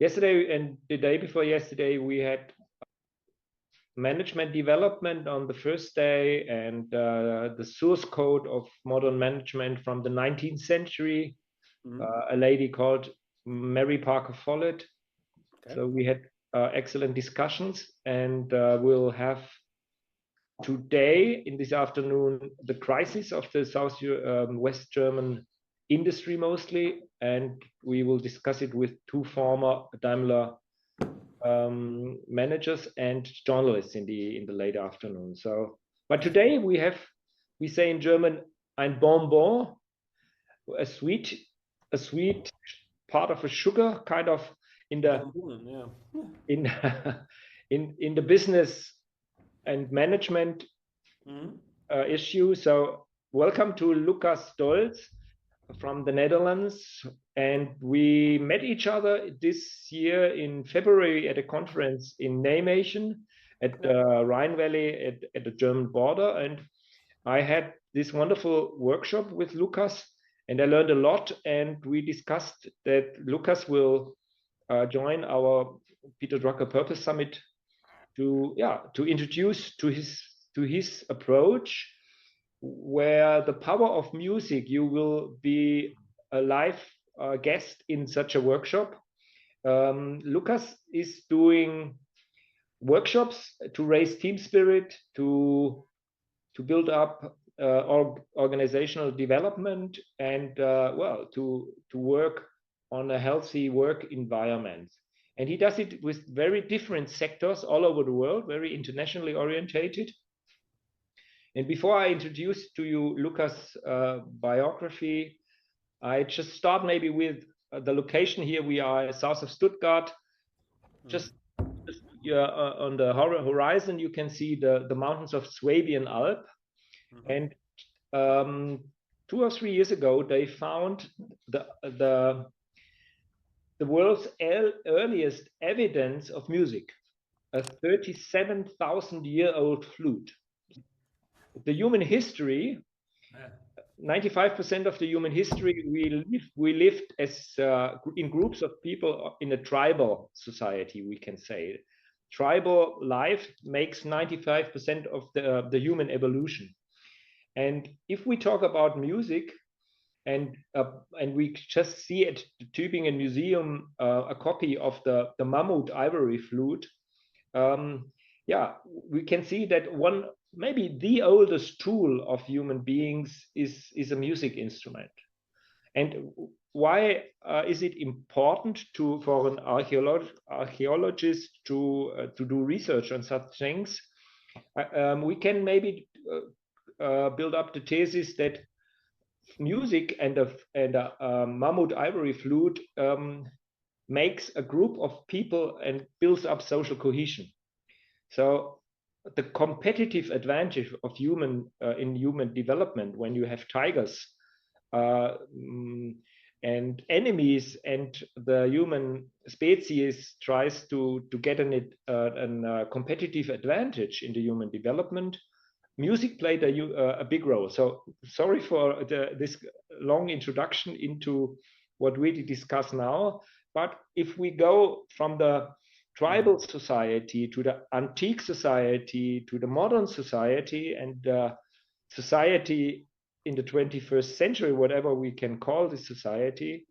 yesterday and the day before yesterday, we had management development on the first day, and the source code of modern management from the 19th century, a lady called Mary Parker Follett. Okay. So we had excellent discussions, and we'll have today in this afternoon the crisis of the West German industry mostly, and we will discuss it with two former Daimler managers and journalists in the late afternoon. So, but today we say in German ein Bonbon, a sweet part of a sugar, kind of in the in the business and management issue. So welcome to Lucas Dols from the Netherlands, and we met each other this year in February at a conference in Nijmegen at the Rhine Valley at the German border, and I had this wonderful workshop with Lucas, and I learned a lot, and we discussed that Lucas will join our Peter Drucker Purpose Summit to introduce to his approach, where the power of music. You will be a live guest in such a workshop. Lucas is doing workshops to raise team spirit, to build up organizational development, and to work on a healthy work environment. And he does it with very different sectors all over the world, very internationally orientated. And before I introduce to you Lucas' biography, I just start maybe with the location here. We are south of Stuttgart. Just on the horizon, you can see the mountains of Swabian Alp. And 2 or 3 years ago, they found the world's earliest evidence of music, a 37,000-year-old flute. The human history, 95% of the human history, we lived as in groups of people in a tribal society, we can say. Tribal life makes 95% of the human evolution. And if we talk about music, and we just see at the Tübingen Museum a copy of the mammoth ivory flute, we can see that maybe the oldest tool of human beings is a music instrument. And why is it important for an archaeologist to do research on such things? We can maybe build up the thesis that music and a mammoth ivory flute makes a group of people and builds up social cohesion. So the competitive advantage of human development, when you have tigers and enemies, and the human species tries to get a competitive advantage in the human development, music played a big role. So sorry for this long introduction into what we discuss now, but if we go from the tribal society to the antique society to the modern society and society in the 21st century, whatever we can call this society,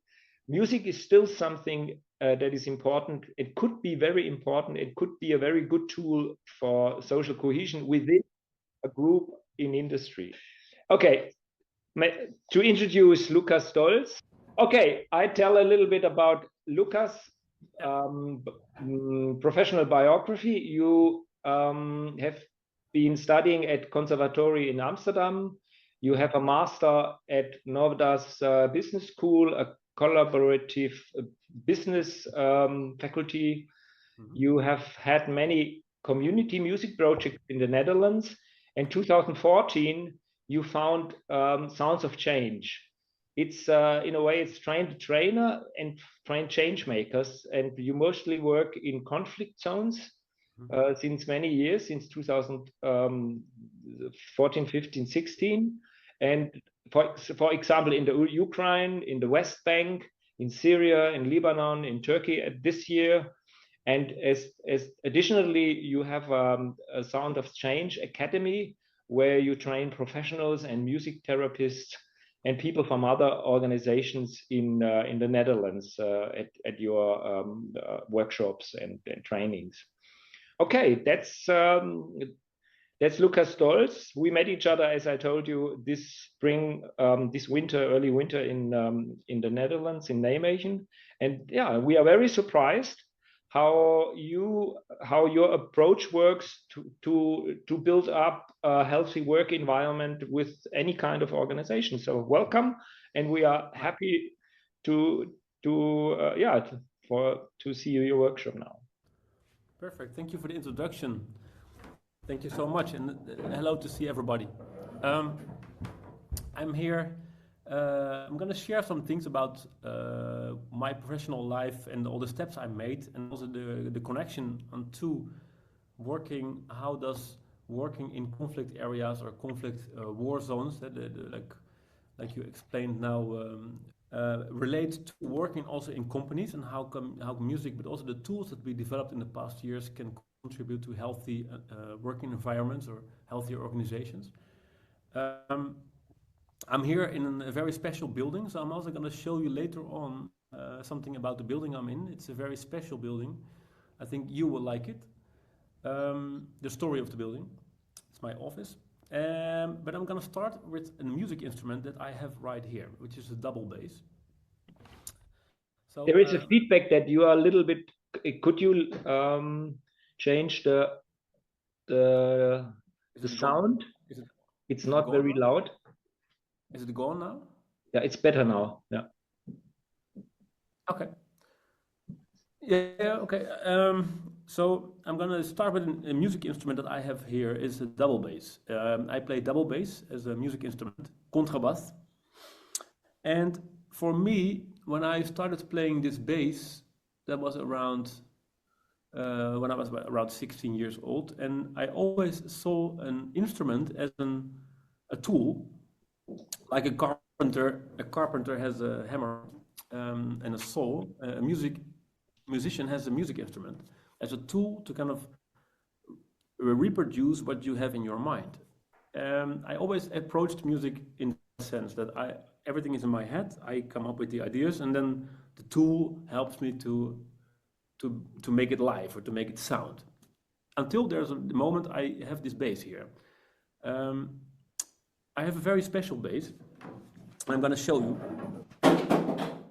music is still something that is important. It could be very important. It could be a very good tool for social cohesion within a group in industry. Okay, to introduce Lucas Dols. Okay, I tell a little bit about Lucas. Professional biography. You have been studying at Conservatory in Amsterdam. You have a master at Norda's Business School, a collaborative business faculty. You have had many community music projects in the Netherlands. In 2014, you found Sounds of Change. It's in a way, it's trained the trainer and trained change makers, and you mostly work in conflict zones since many years, since 2014, 15, 16. And for example, in the Ukraine, in the West Bank, in Syria, in Lebanon, in Turkey this year. And as additionally, you have a Sound of Change Academy where you train professionals and music therapists and people from other organizations in the Netherlands at your workshops and trainings. Okay, that's Lucas Dols. We met each other, as I told you, this spring, this winter, early winter in the Netherlands, in Nijmegen. And yeah, we are very surprised how your approach works to build up a healthy work environment with any kind of organization. So welcome, and we are happy to see your workshop now. Perfect. Thank you for the introduction. Thank you so much, and hello to see everybody. I'm here. I'm going to share some things about my professional life and all the steps I made, and also the connection onto working. How does working in conflict areas or conflict war zones, like you explained now, relate to working also in companies, and how music, but also the tools that we developed in the past years can contribute to healthy working environments or healthier organizations. I'm here in a very special building, so I'm also going to show you later on something about the building I'm in. It's a very special building. I think you will like it. The story of the building. It's my office. But I'm going to start with a music instrument that I have right here, which is a double bass. So there is a feedback that you are a little bit. Could you change the sound? It's not very loud. Is it gone now? Yeah, it's better now. Yeah. Okay. Yeah. Okay. So I'm gonna start with a music instrument that I have here. Is a double bass. I play double bass as a music instrument, contrabass. And for me, when I started playing this bass, that was around when I was around 16 years old, and I always saw an instrument as a tool. Like a carpenter has a hammer and a saw. A musician has a music instrument as a tool to kind of reproduce what you have in your mind. I always approached music in the sense that everything is in my head. I come up with the ideas, and then the tool helps me to make it live or to make it sound. Until there's a moment I have this bass here. I have a very special bass. I'm going to show you.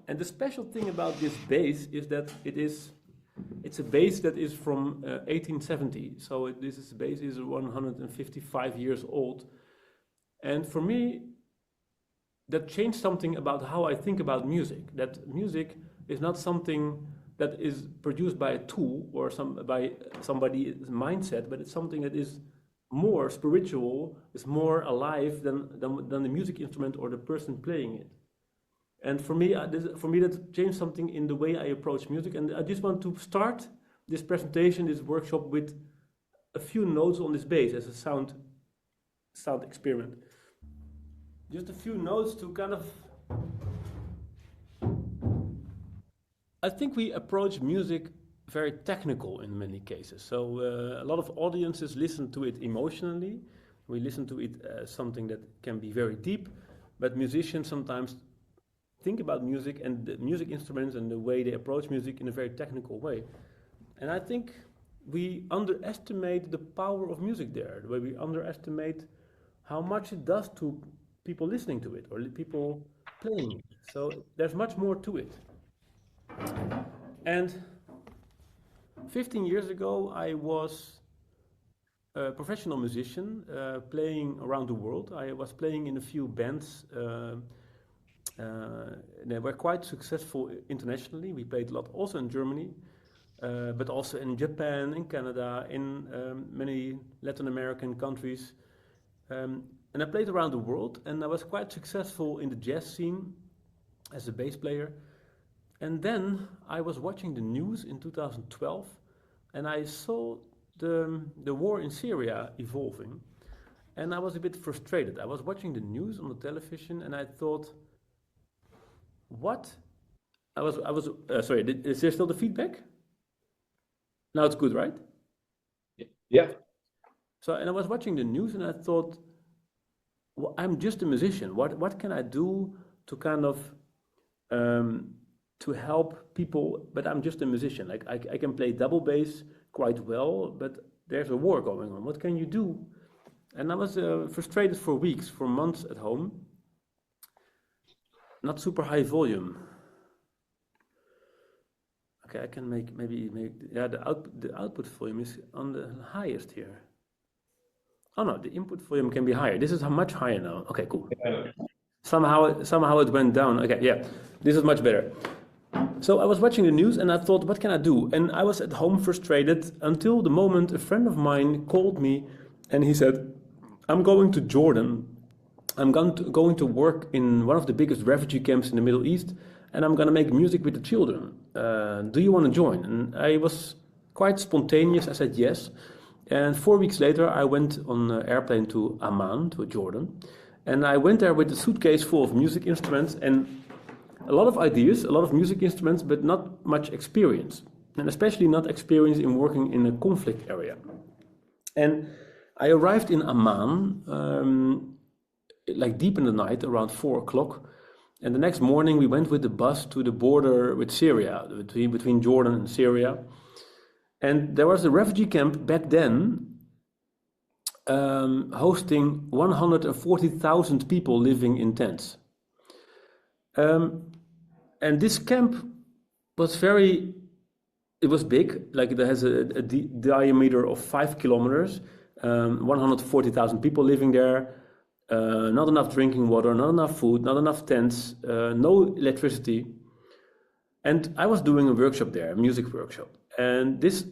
And the special thing about this bass is that it's a bass that is from 1870. So this bass is 155 years old. And for me, that changed something about how I think about music. That music is not something that is produced by a tool or by somebody's mindset, but it's something that is more spiritual, is more alive than the music instrument or the person playing it. And for me, that changed something in the way I approach music. And I just want to start this presentation, this workshop, with a few notes on this bass as a sound experiment. Just a few notes to kind of. I think we approach music very technical in many cases. So a lot of audiences listen to it emotionally. We listen to it as something that can be very deep, but musicians sometimes think about music and the music instruments and the way they approach music in a very technical way. And I think we underestimate the power of music there, the way we underestimate how much it does to people listening to it or people playing it. So there's much more to it. And 15 years ago, I was a professional musician playing around the world. I was playing in a few bands. They were quite successful internationally. We played a lot also in Germany, but also in Japan, in Canada, in many Latin American countries. And I played around the world, and I was quite successful in the jazz scene as a bass player. And then I was watching the news in 2012, and I saw the war in Syria evolving, and I was a bit frustrated. I was watching the news on the television, and I thought, what sorry, is there still the feedback? Now it's good, right? Yeah. So, and I was watching the news and I thought, well, I'm just a musician. What can I do to kind of to help people? But I'm just a musician. Like I can play double bass quite well, but there's a war going on. What can you do? And I was frustrated for weeks, for months at home. Not super high volume. Okay, I can make maybe yeah, the output volume is on the highest here. Oh no, the input volume can be higher. This is much higher now. Okay, cool. Yeah. Somehow it went down. Okay, yeah, this is much better. So I was watching the news and I thought, what can I do? And I was at home frustrated until the moment a friend of mine called me and he said, I'm going to Jordan. I'm going to work in one of the biggest refugee camps in the Middle East, and I'm going to make music with the children. Do you want to join? And I was quite spontaneous. I said yes. And 4 weeks later, I went on an airplane to Amman, to Jordan. And I went there with a suitcase full of music instruments and a lot of ideas, a lot of music instruments, but not much experience. And especially not experience in working in a conflict area. And I arrived in Amman, like deep in the night, around 4 o'clock. And the next morning we went with the bus to the border with Syria, between Jordan and Syria. And there was a refugee camp back then, hosting 140,000 people living in tents. And this camp was it was big, like it has a diameter of 5 kilometers, 140,000 people living there, not enough drinking water, not enough food, not enough tents, no electricity. And I was doing a workshop there, a music workshop. And this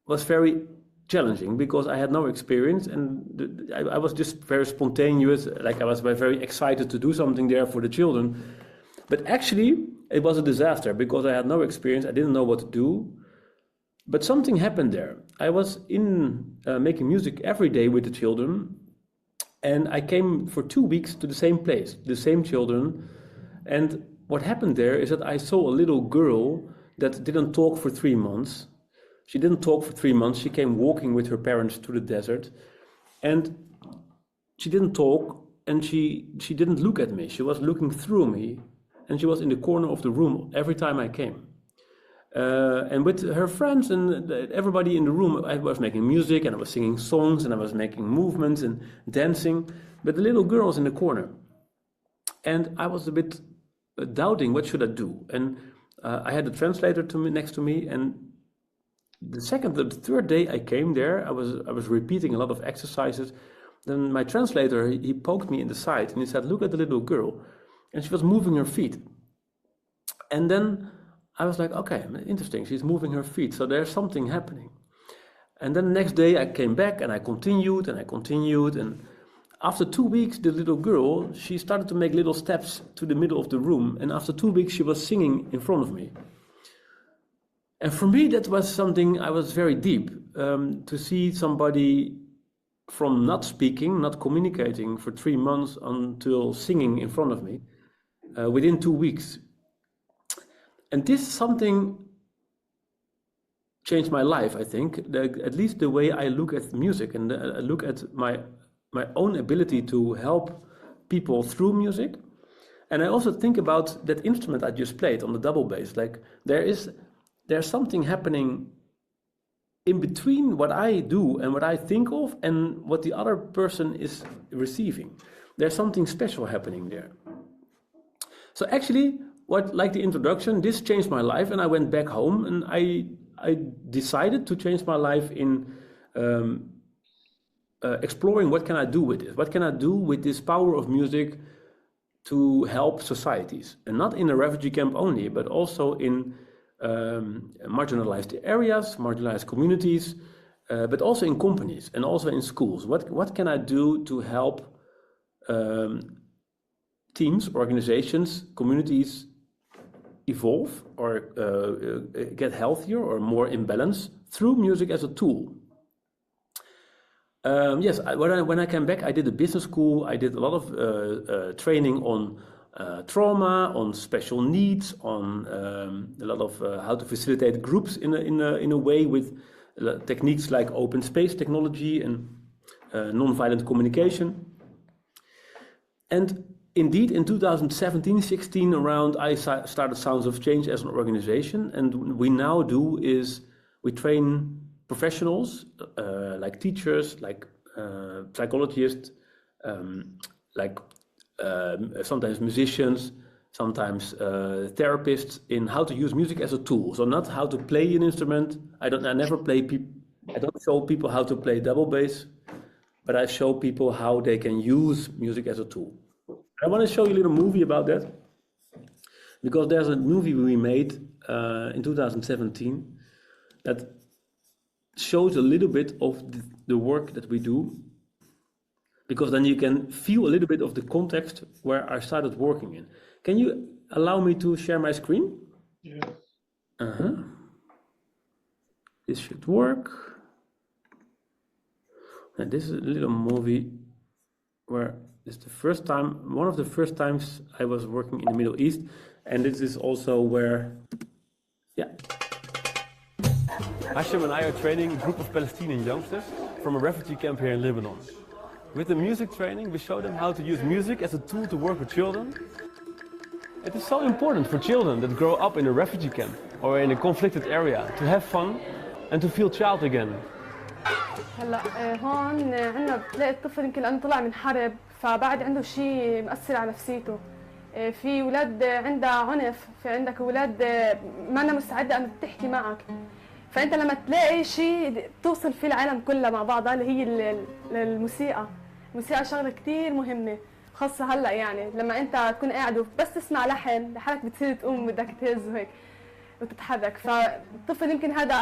was very challenging because I had no experience and I was just very spontaneous, like I was very excited to do something there for the children. But actually, it was a disaster because I had no experience, I didn't know what to do. But something happened there. I was making music every day with the children, and I came for 2 weeks to the same place, the same children. And what happened there is that I saw a little girl that didn't talk for 3 months. She didn't talk for 3 months. She came walking with her parents to the desert. And she didn't talk, and she didn't look at me. She was looking through me, and she was in the corner of the room every time I came. And with her friends and everybody in the room, I was making music and I was singing songs and I was making movements and dancing. But the little girl was in the corner. And I was a bit doubting, what should I do? And I had a translator next to me. And the third day I came there, I was repeating a lot of exercises. Then my translator, he poked me in the side and he said, look at the little girl. And she was moving her feet. And then I was like, okay, interesting, she's moving her feet, so there's something happening. And then the next day I came back and I continued, and after 2 weeks, the little girl, she started to make little steps to the middle of the room, and after 2 weeks she was singing in front of me. And for me that was something, I was very deep, to see somebody from not speaking, not communicating for 3 months until singing in front of me, within 2 weeks. And this something changed my life, I think, at least the way I look at music and I look at my own ability to help people through music. And I also think about that instrument I just played on the double bass. Like there's something happening in between what I do and what I think of and what the other person is receiving. There's something special happening there. So actually, like the introduction, this changed my life, and I went back home and I decided to change my life in exploring what can I do with this? What can I do with this power of music to help societies? And not in a refugee camp only, but also in marginalized areas, marginalized communities, but also in companies and also in schools. What can I do to help teams, organizations, communities evolve or get healthier or more in balance through music as a tool? Yes, when I came back, I did a business school. I did a lot of training on trauma, on special needs, on a lot of how to facilitate groups in a way with techniques like open space technology and non-violent communication. And indeed, in 2017-16 around, I started Sounds of Change as an organization, and what we now do is we train professionals, like teachers, like psychologists, like sometimes musicians, sometimes therapists, in how to use music as a tool. So not how to play an instrument. I don't show people how to play double bass, but I show people how they can use music as a tool. I want to show you a little movie about that, because there's a movie we made in 2017 that shows a little bit of the work that we do, because then you can feel a little bit of the context where I started working in. Can you allow me to share my screen? Yes. This should work. And this is a little movie where it's the first time, one of the first times I was working in the Middle East, and this is also where, yeah. Hashim and I are training a group of Palestinian youngsters from a refugee camp here in Lebanon. With the music training, we show them how to use music as a tool to work with children. It is so important for children that grow up in a refugee camp or in a conflicted area to have fun and to feel child again. هلا هون عندنا بتلاقي الطفل يمكن لانه طلع من حرب فبعد عنده شيء مأثر على نفسيته. في اولاد عندها عنف، في عندك اولاد ما أنا مستعده انه تحكي معك. فانت لما تلاقي شيء توصل فيه العالم كلها مع بعضها اللي هي الموسيقى. الموسيقى شغله كثير مهمه، خاصه هلا يعني لما انت تكون قاعد وبس تسمع لحن لحالك بتصير تقوم بدك تهز وهيك وتتحرك. فالطفل يمكن هذا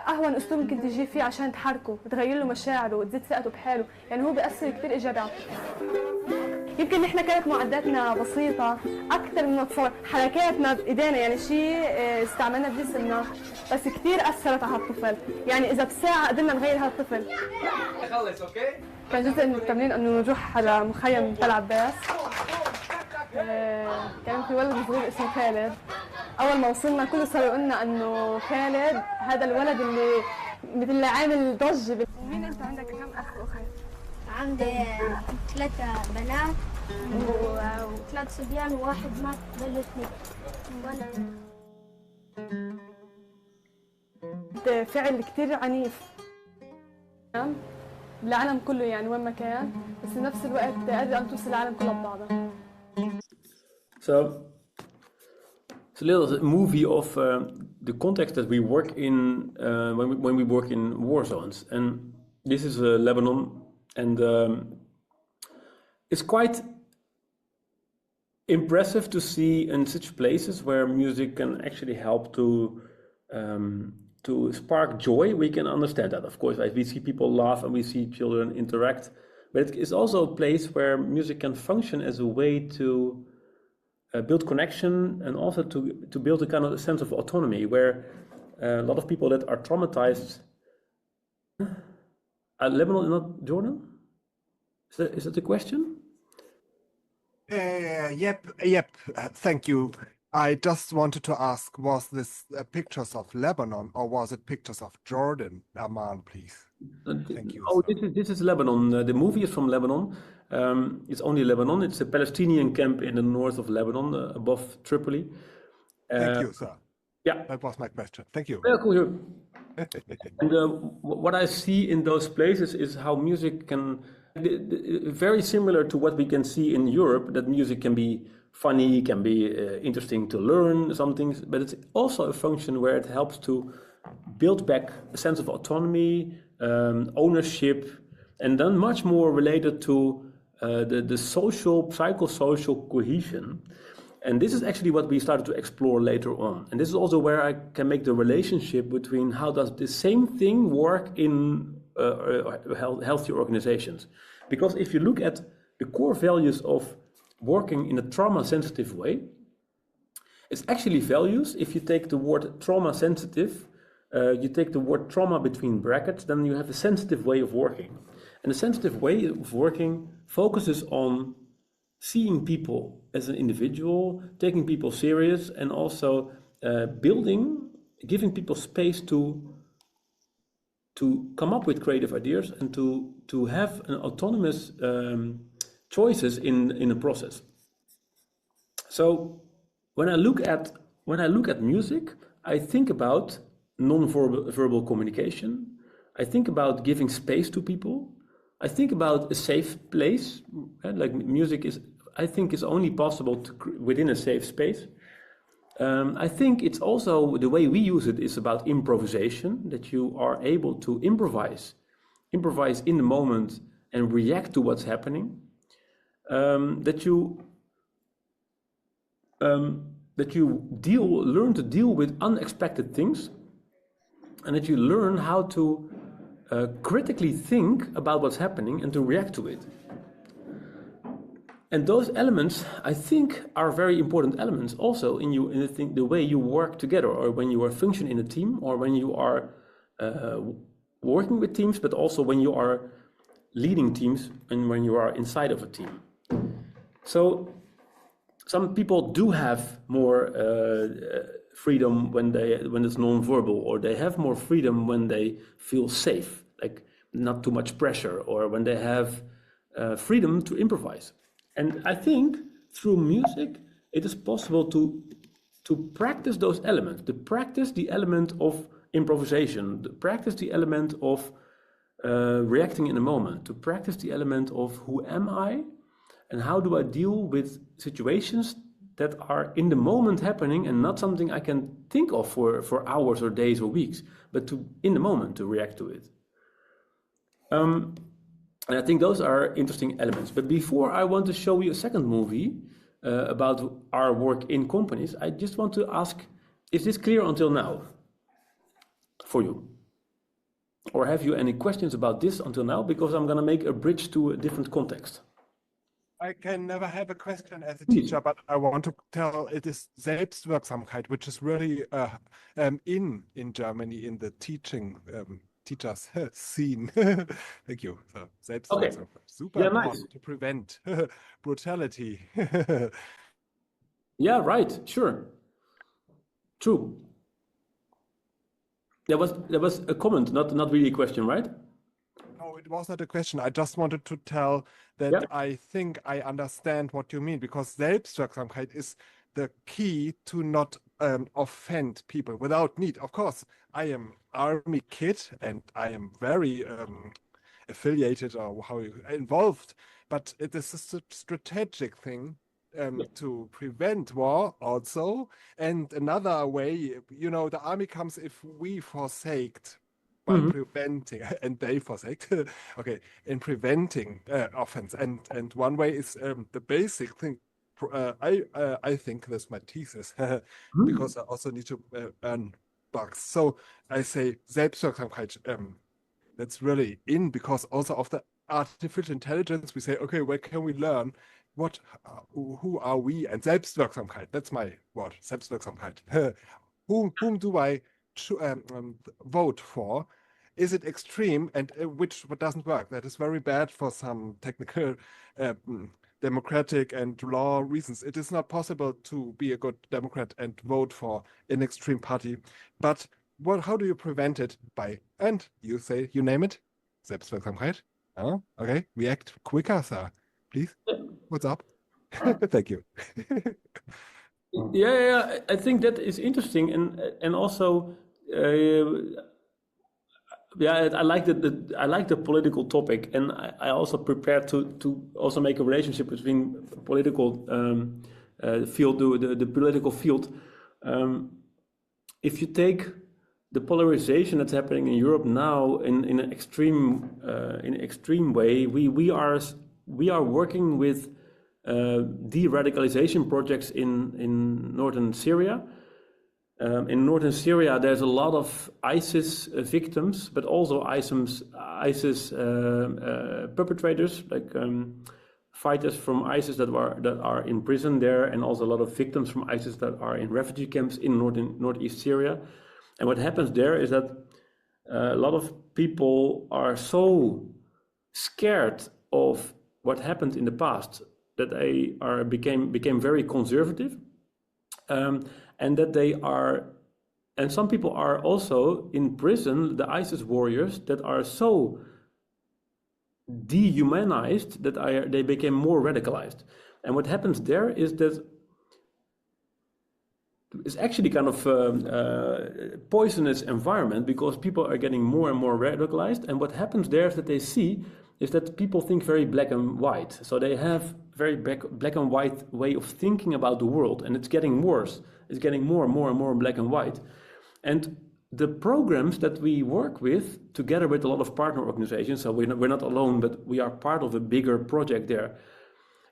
اهون اسلوب ممكن تجي فيه عشان تحركه وتغير له مشاعره وتزيد ثقته بحاله، يعني هو بيأثر كثير ايجابي على الطفل. يمكن نحن كانت معداتنا بسيطه اكثر من نتصور، حركاتنا بايدينا يعني شيء استعملنا بجسمنا بس كثير اثرت على الطفل، يعني اذا بساعه قدرنا نغير هذا الطفل. خلص اوكي؟ كان جزء من التمرين انه نروح على مخيم تل عباس. كان في ولد صغير اسمه خالد. اول ما وصلنا كله صار يقول لنا انه خالد هذا الولد اللي مثل اللي عامل ضجه. ومين انت عندك كم اخ واخت؟ عندي 3 بنات و3 صبيان وواحد مات ضلوا 2. فعل كثير عنيف بالعالم كله يعني وين ما كان، بس بنفس الوقت قادر ان توصل العالم كله ببعضها. So it's a little movie of the context that we work in when we work in war zones, and this is Lebanon, and it's quite impressive to see in such places where music can actually help to spark joy. We can understand that, of course, right? We see people laugh and we see children interact, but it is also a place where music can function as a way to build connection and also to build a kind of a sense of autonomy, where a lot of people that are traumatized. Lebanon, not Jordan? Is that the question? Yep. Thank you. I just wanted to ask, was this pictures of Lebanon or was it pictures of Jordan? Amman, please. Thank you. Oh, this is Lebanon. The movie is from Lebanon. It's only Lebanon. It's a Palestinian camp in the north of Lebanon, above Tripoli. Thank you, sir. Yeah. That was my question. Thank you. Yeah, cool. And what I see in those places is how music can, very similar to what we can see in Europe, that music can be funny, can be interesting to learn some things, but it's also a function where it helps to build back a sense of autonomy, ownership, and then much more related to the social, psychosocial cohesion. And this is actually what we started to explore later on. And this is also where I can make the relationship between how does the same thing work in healthy organizations. Because if you look at the core values of working in a trauma-sensitive way, it's actually values. If you take the word trauma-sensitive, you take the word trauma between brackets, then you have a sensitive way of working. And the sensitive way of working focuses on seeing people as an individual, taking people serious, and also giving people space to come up with creative ideas and to have an autonomous choices in a process. So when I look at music, I think about non-verbal communication. I think about giving space to people. I think about a safe place. Like music is only possible within a safe space. I think it's also the way we use it is about improvisation, that you are able to improvise in the moment and react to what's happening. That you learn to deal with unexpected things, and that you learn how to critically think about what's happening and to react to it. And those elements, I think, are very important elements also in the way you work together, or when you are functioning in a team, or when you are working with teams, but also when you are leading teams and when you are inside of a team. So some people do have more freedom when it's non-verbal, or they have more freedom when they feel safe, like not too much pressure, or when they have freedom to improvise. And I think through music, it is possible to practice those elements, to practice the element of improvisation, to practice the element of reacting in a moment, to practice the element of who am I and how do I deal with situations that are in the moment happening and not something I can think of for hours or days or weeks, but in the moment to react to it. And I think those are interesting elements. But before I want to show you a second movie about our work in companies, I just want to ask, is this clear until now for you? Or have you any questions about this until now? Because I'm going to make a bridge to a different context. I can never have a question as a teacher, but I want to tell it is Selbstwirksamkeit, which is really in Germany in the teachers scene. Thank you. So, Selbstwirksamkeit. Okay. Super important to prevent brutality. Yeah, right. Sure. True. There was a comment, not really a question, right? No, it was not a question. I just wanted to tell that I think I understand what you mean, because Selbstwirksamkeit is the key to not offend people without need. Of course, I am army kid and I am very affiliated or involved, but it is a strategic thing to prevent war also. And another way, the army comes if we forsaked by preventing, and they forsake, okay, in preventing offense. And one way is the basic thing. I think that's my thesis, because I also need to earn bucks. So I say Selbstwirksamkeit, that's really in, because also of the artificial intelligence, we say, okay, where can we learn who are we? And Selbstwirksamkeit, that's my word, Selbstwirksamkeit. Whom do I vote for? Is it extreme, and which doesn't work? That is very bad for some technical democratic and law reasons. It is not possible to be a good Democrat and vote for an extreme party. But how do you prevent it? And you say, you name it, Selbstwirksamkeit. Oh, okay, react quicker, sir. Please. What's up? Thank you. Yeah, I think that is interesting, and also, I like the political topic, and I also prepared to also make a relationship between political field, the political field. If you take the polarization that's happening in Europe now in an extreme way, we are working with de-radicalization projects in northern Syria. In northern Syria, there's a lot of ISIS victims, but also ISIS perpetrators, like fighters from ISIS that are in prison there, and also a lot of victims from ISIS that are in refugee camps in northeast Syria. And what happens there is that a lot of people are so scared of what happened in the past that they became very conservative, and that they are, and some people are also in prison, the ISIS warriors that are so dehumanized that they became more radicalized. And what happens there is that it's actually kind of a poisonous environment, because people are getting more and more radicalized. And what happens there is that they see is that people think very black and white. So they have very black and white way of thinking about the world, and it's getting worse. It's getting more and more and more black and white. And the programs that we work with, together with a lot of partner organizations, so we're not alone, but we are part of a bigger project there,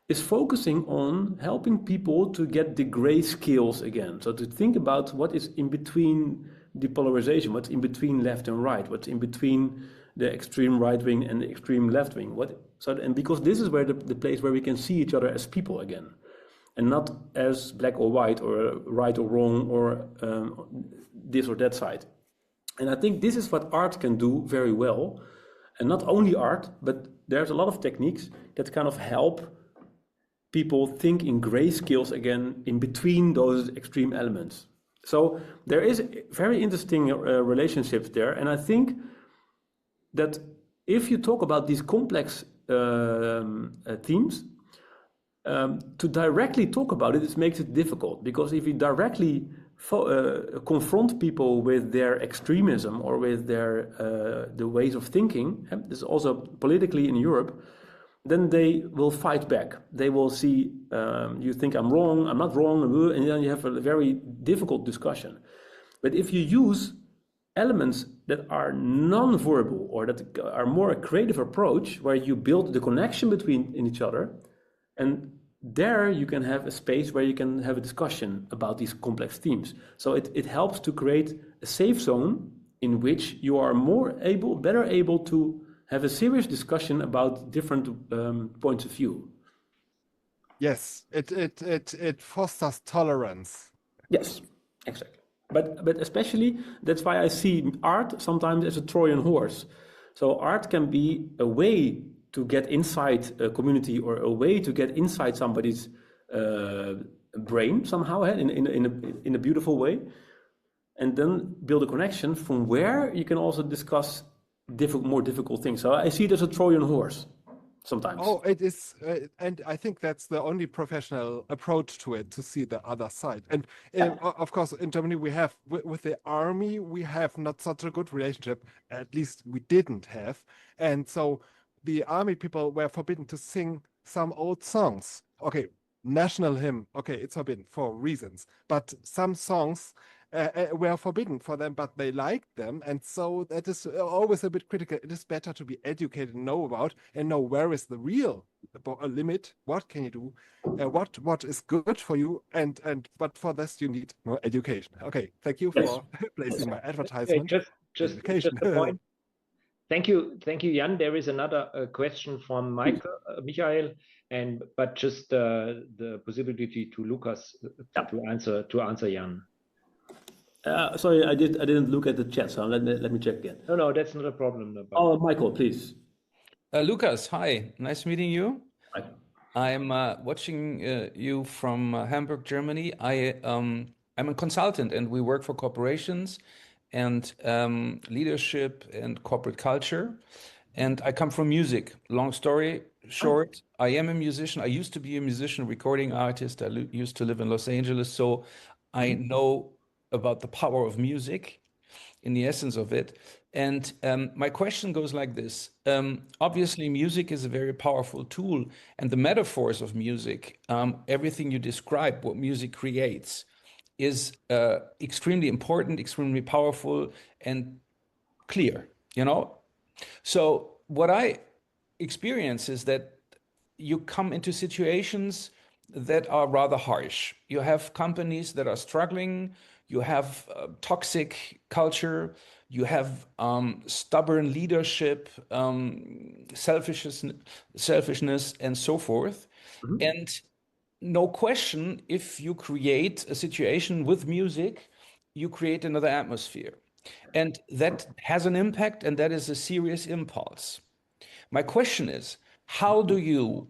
is focusing on helping people to get the gray scales again. So to think about what is in between the polarization, what's in between left and right, what's in between the extreme right wing and the extreme left wing. And because this is where the place where we can see each other as people again, and not as black or white or right or wrong or this or that side. And I think this is what art can do very well. And not only art, but there's a lot of techniques that kind of help people think in gray scales again in between those extreme elements. So there is very interesting relationships there. And I think that if you talk about these complex themes, to directly talk about it makes it difficult, because if you directly confront people with their extremism or with their the ways of thinking, this is also politically in Europe, then they will fight back. They will see, you think I'm wrong, I'm not wrong, and then you have a very difficult discussion. But if you use elements that are non-verbal or that are more a creative approach, where you build the connection between each other, and there you can have a space where you can have a discussion about these complex themes. So it helps to create a safe zone in which you are better able to have a serious discussion about different points of view. Yes, it fosters tolerance. Yes, exactly. But especially, that's why I see art sometimes as a Trojan horse. So art can be a way to get inside a community, or a way to get inside somebody's brain somehow, in a beautiful way, and then build a connection from where you can also discuss more difficult things. So I see it as a Trojan horse sometimes. Oh, it is, and I think that's the only professional approach to it, to see the other side. And of course, in Germany, we have, with the army, we have not such a good relationship. At least we didn't have. And so the army people were forbidden to sing some old songs. Okay, national hymn, okay, it's forbidden for reasons. But some songs were forbidden for them, but they liked them. And so that is always a bit critical. It is better to be educated and know about, and know where is the real limit, what can you do, what is good for you, but for this you need more education. Okay, thank you for placing my advertisement. Just a point. Thank you, Jan. There is another question from Michael, but just the possibility to Lucas to answer Jan. Sorry, I didn't look at the chat, so let me check again. No, that's not a problem. Oh, Michael, please. Lucas, hi, nice meeting you. Hi. I'm watching you from Hamburg, Germany. I'm a consultant, and we work for corporations and leadership and corporate culture. And I come from music. Long story short, I am a musician. I used to be a musician, recording artist. I used to live in Los Angeles, so I know about the power of music in the essence of it. And my question goes like this. Obviously, music is a very powerful tool, and the metaphors of music, everything you describe, what music creates, is extremely important, extremely powerful, and clear, you know? So what I experience is that you come into situations that are rather harsh. You have companies that are struggling, you have toxic culture, you have stubborn leadership, selfishness, and so forth. Mm-hmm. And no question, if you create a situation with music, you create another atmosphere. And that has an impact, and that is a serious impulse. My question is, how do you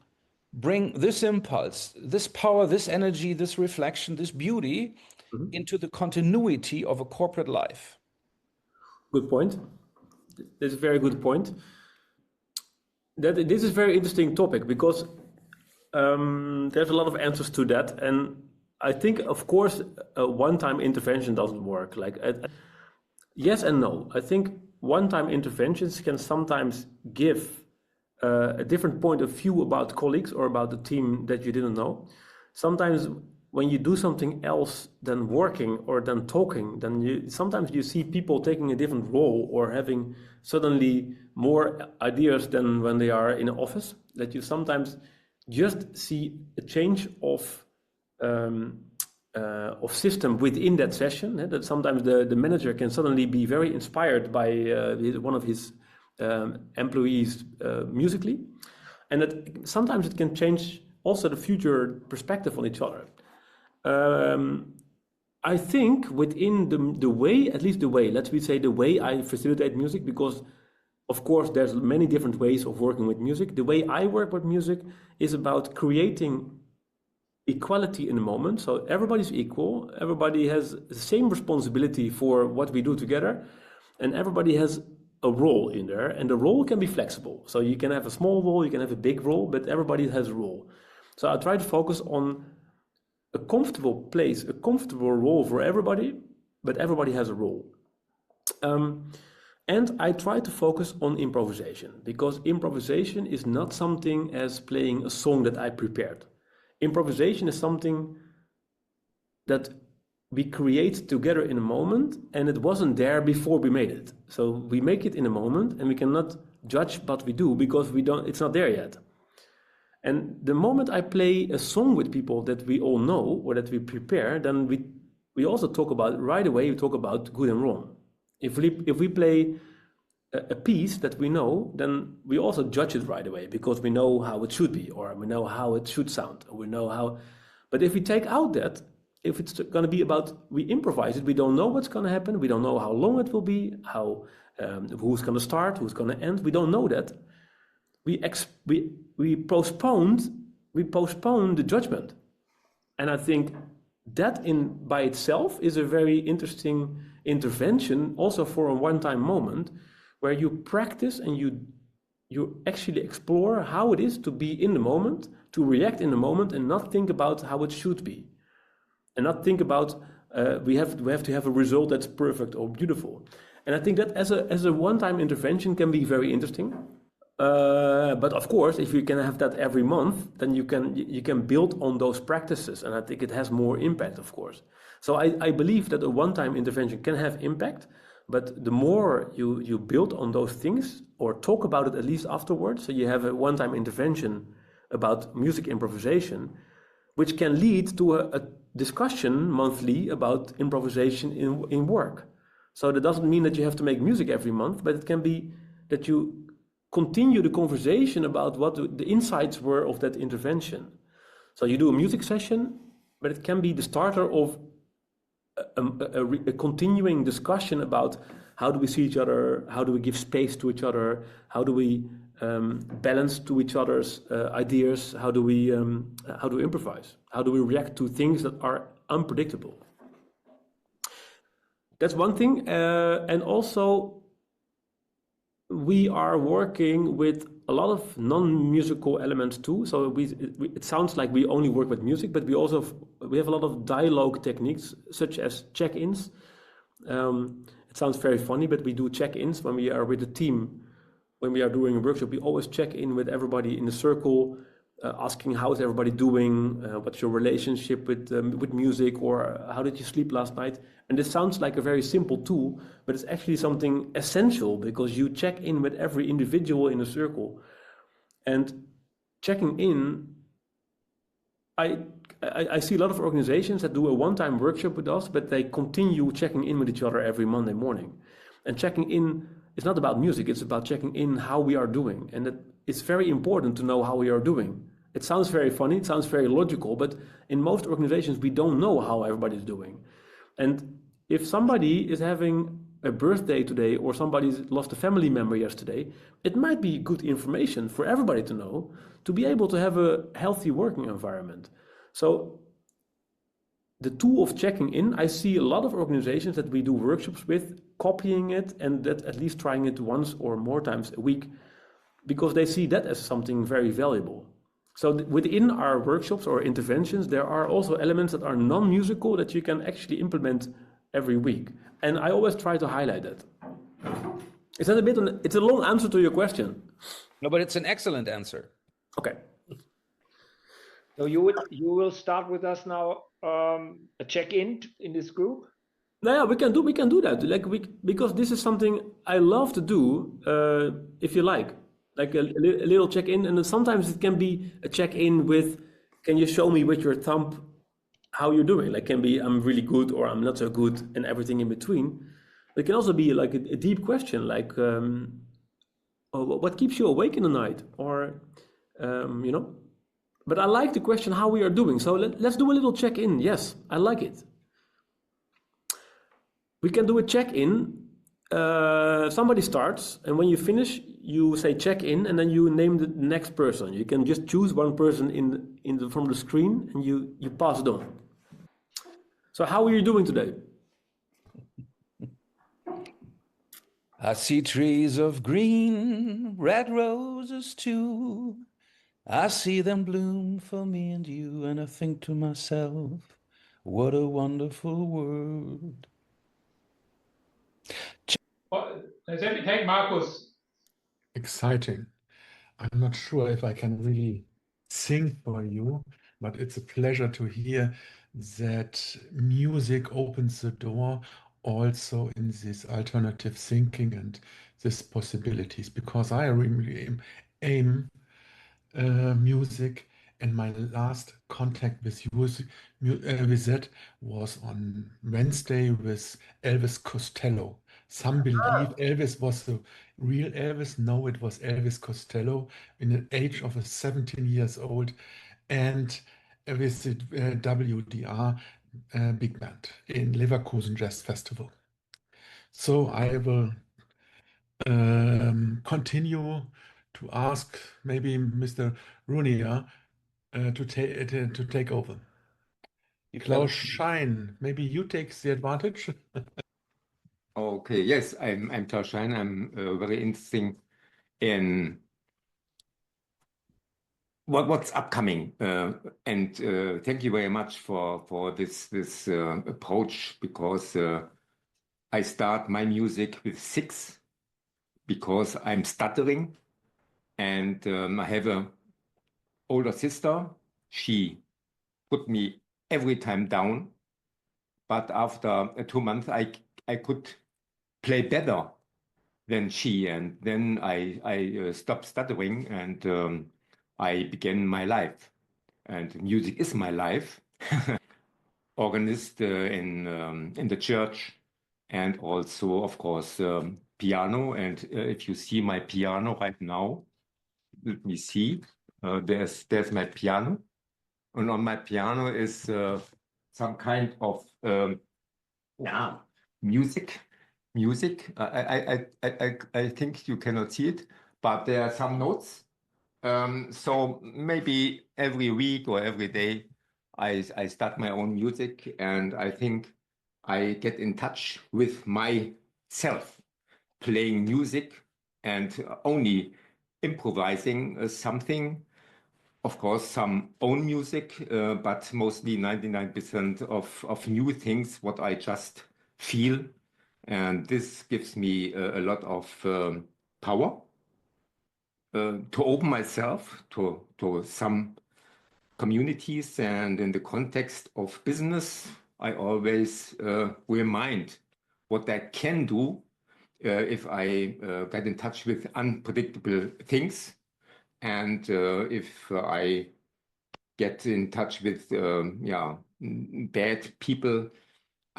bring this impulse, this power, this energy, this reflection, this beauty into the continuity of a corporate life? Good point. That's a very good point. This is a very interesting topic because there's a lot of answers to that. And I think, of course, a one-time intervention doesn't work. Yes and no. I think one-time interventions can sometimes give a different point of view about colleagues or about the team that you didn't know. Sometimes when you do something else than working or than talking, then sometimes you see people taking a different role or having suddenly more ideas than when they are in an office, that you sometimes just see a change of system within that session, that sometimes the manager can suddenly be very inspired by one of his employees musically, and that sometimes it can change also the future perspective on each other. I think within the way, at least the way, let's say the way I facilitate music, because of course there's many different ways of working with music. The way I work with music is about creating equality in the moment. So everybody's equal, everybody has the same responsibility for what we do together, and everybody has a role in there, and the role can be flexible. So you can have a small role, you can have a big role, but everybody has a role. So I try to focus on a comfortable place, a comfortable role for everybody, but everybody has a role. And I try to focus on improvisation, because improvisation is not something as playing a song that I prepared. Improvisation is something that we create together in a moment, and it wasn't there before we made it. So we make it in a moment, and we cannot judge what we do because it's not there yet. And the moment I play a song with people that we all know or that we prepare, then we also talk about, right away, we talk about good and wrong. If we play a piece that we know, then we also judge it right away because we know how it should be, or we know how it should sound, or we know how. But if we take out that, if it's going to be about, we improvise it, we don't know what's going to happen, we don't know how long it will be, who's going to start, who's going to end, we don't know that. We postpone the judgment, and I think that by itself is a very interesting intervention, also for a one-time moment, where you practice and you actually explore how it is to be in the moment, to react in the moment, and not think about how it should be, and not think about we have to have a result that's perfect or beautiful. And I think that as a one-time intervention can be very interesting. But of course, if you can have that every month, then you can build on those practices, and I think it has more impact, of course. So I believe that a one-time intervention can have impact, but the more you build on those things or talk about it at least afterwards, so you have a one-time intervention about music improvisation, which can lead to a discussion monthly about improvisation in work. So that doesn't mean that you have to make music every month, but it can be that you continue the conversation about what the insights were of that intervention. So you do a music session, but it can be the starter of a continuing discussion about how do we see each other, how do we give space to each other, how do we balance to each other's ideas, how do we improvise, how do we react to things that are unpredictable. That's one thing, and also we are working with a lot of non-musical elements too. So it sounds like we only work with music, but we have a lot of dialogue techniques, such as check-ins. It sounds very funny, but we do check-ins when we are with the team. When we are doing a workshop, we always check in with everybody in the circle, asking how's everybody doing, what's your relationship with music, or how did you sleep last night? And this sounds like a very simple tool, but it's actually something essential, because you check in with every individual in the circle. And checking in, I see a lot of organizations that do a one-time workshop with us, but they continue checking in with each other every Monday morning. And checking in is not about music, it's about checking in how we are doing. And it's very important to know how we are doing. It sounds very funny, it sounds very logical, but in most organizations we don't know how everybody's doing. And if somebody is having a birthday today or somebody's lost a family member yesterday, it might be good information for everybody to know to be able to have a healthy working environment. So the tool of checking in, I see a lot of organizations that we do workshops with copying it and that at least trying it once or more times a week because they see that as something very valuable. So within our workshops or interventions, there are also elements that are non-musical that you can actually implement every week. And I always try to highlight that. Is that it's a long answer to your question. No, but it's an excellent answer. Okay. So you will start with us now a check-in in this group? Yeah, we can do that. Because this is something I love to do, if you like a little check-in, and then sometimes it can be a check-in with, can you show me with your thumb how you're doing? Like can be I'm really good or I'm not so good and everything in between. It can also be like a deep question, like what keeps you awake in the night, or you know. But I like the question how we are doing. So let's do a little check-in. Yes, I like it. We can do a check-in. Somebody starts, and when you finish, you say check-in, and then you name the next person. You can just choose one person from the screen, and you pass it on. So how are you doing today? I see trees of green, red roses too. I see them bloom for me and you, and I think to myself, what a wonderful world. Take Markus. Exciting. I'm not sure if I can really sing for you, but it's a pleasure to hear that music opens the door also in this alternative thinking and these possibilities, because I really aim music, and my last contact with that was on Wednesday with Elvis Costello. Some believe Elvis was the real Elvis. No, it was Elvis Costello in the age of 17 years old, and with the WDR big band in Leverkusen Jazz Festival. So I will continue to ask maybe Mr. Runia to take over. Klaus Schein, maybe you take the advantage. Okay, yes, I'm Klaus Schein. I'm very interesting in what's upcoming, and thank you very much for this approach, because I start my music with 6 because I'm stuttering, and I have a older sister. She put me every time down, but after 2 months I could play better than she, and then I stopped stuttering, and I began my life, and music is my life. Organist in the church, and also of course piano. And if you see my piano right now, let me see. There's my piano, and on my piano is some kind of music. I think you cannot see it, but there are some notes. So maybe every week or every day I start my own music, and I think I get in touch with myself, playing music and only improvising something. Of course, some own music, but mostly 99% of new things, what I just feel. And this gives me a lot of power to open myself to some communities. And in the context of business, I always remind what I can do if I get in touch with unpredictable things, and if I get in touch with bad people.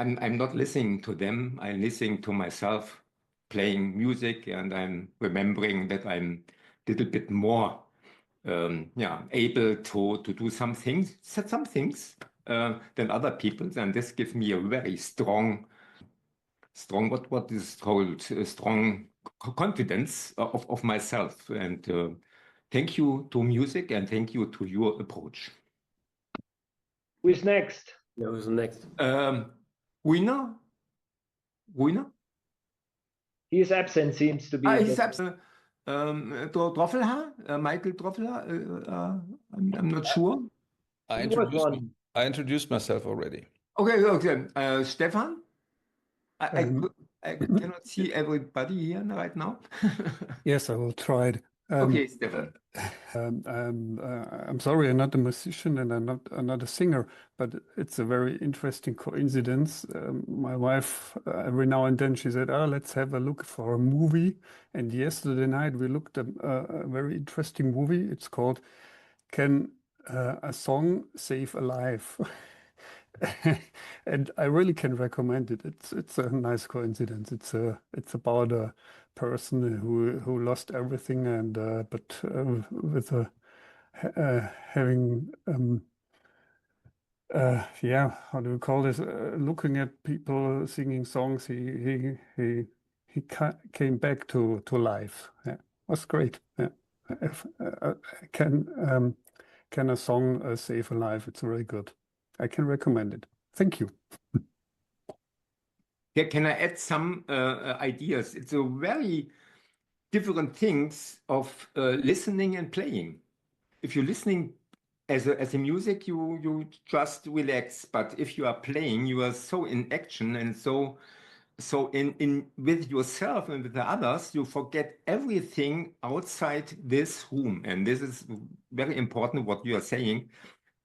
I'm not listening to them. I'm listening to myself, playing music, and I'm remembering that I'm a little bit more able to do some things than other people, and this gives me a very strong strong, what is called strong confidence of myself. And thank you to music and thank you to your approach. Who is next? Yeah, who's next? Winner? He is absent, seems to be. He's absent. Droffelhaar? Michael Droffelhaar? I'm not sure. I introduced myself already. Okay. Stefan? I cannot see everybody here right now. Yes, I will try it. Okay, Stefan. I'm sorry, I'm not a musician and I'm not a singer, but it's a very interesting coincidence. My wife, every now and then, she said, "Oh, let's have a look for a movie." And yesterday night we looked at a very interesting movie. It's called "Can a Song Save a Life?" And I really can recommend it. It's a nice coincidence. It's about a person who lost everything and but with having how do we call this? Looking at people singing songs, he came back to life. Yeah, was great. Yeah, can a song save a life? It's very good. I can recommend it. Thank you. Can I add some ideas? It's a very different things of listening and playing. If you're listening as a music, you just relax. But if you are playing, you are so in action and so in with yourself and with the others, you forget everything outside this room. And this is very important what you are saying,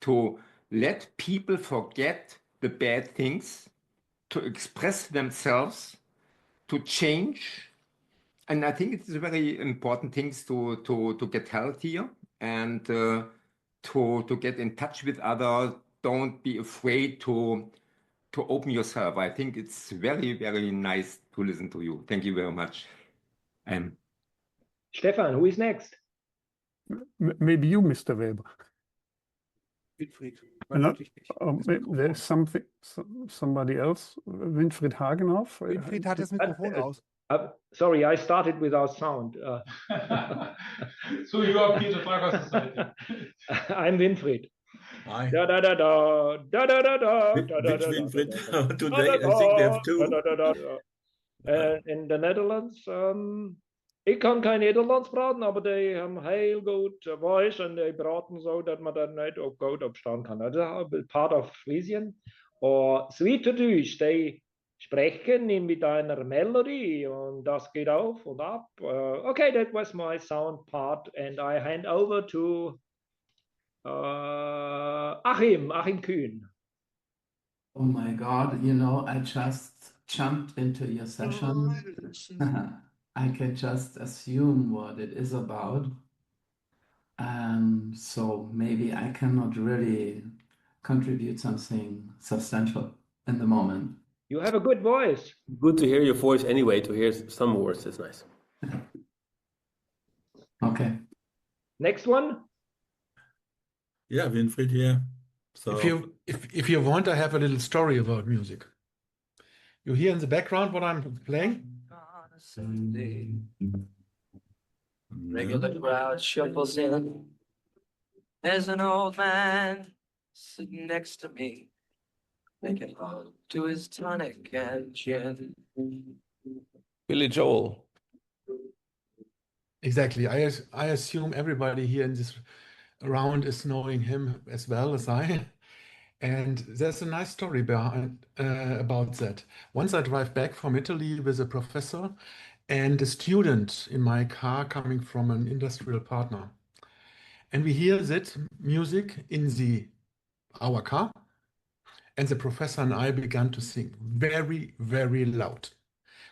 to let people forget the bad things, to express themselves, to change. And I think it's a very important thing to get healthier and to get in touch with others. Don't be afraid to open yourself. I think it's very, very nice to listen to you. Thank you very much. Stefan, who is next? Maybe you, Mr. Weber. Winfried. There's somebody else. Winfried Hagenhoff. Winfried hat das Mikrofon aus. Sorry, I started without sound. So you are Peter Drucker-Society. I'm Winfried. Hi. Da da da da da da da da. Which Winfried? Today I think we have two. In the Netherlands. Ik kan geen Nederlands praten, aber die haben heel goed voice en die praten zo dat man dan niet ook goed opstaan kan. Dat is part of Frisian. Or Schweizerdeutsch, die sprechen mit einer Melodie und das geht auf und ab. Okay, that was my sound part and I hand over to Achim Kühn. Oh my God, I just jumped into your session. I can just assume what it is about. So maybe I cannot really contribute something substantial in the moment. You have a good voice. Good to hear your voice anyway, to hear some words, that's nice. Okay. Next one? Yeah, Winfried here. So if you want, I have a little story about music. You hear in the background what I'm playing? Sunday. Regular crowd shuffles in. There's an old man sitting next to me, making love to his tonic and gin. Billy Joel. Exactly. I assume everybody here in this round is knowing him as well as I. And there's a nice story behind about that. Once I drive back from Italy with a professor and a student in my car coming from an industrial partner. And we hear that music in our car, and the professor and I began to sing very, very loud.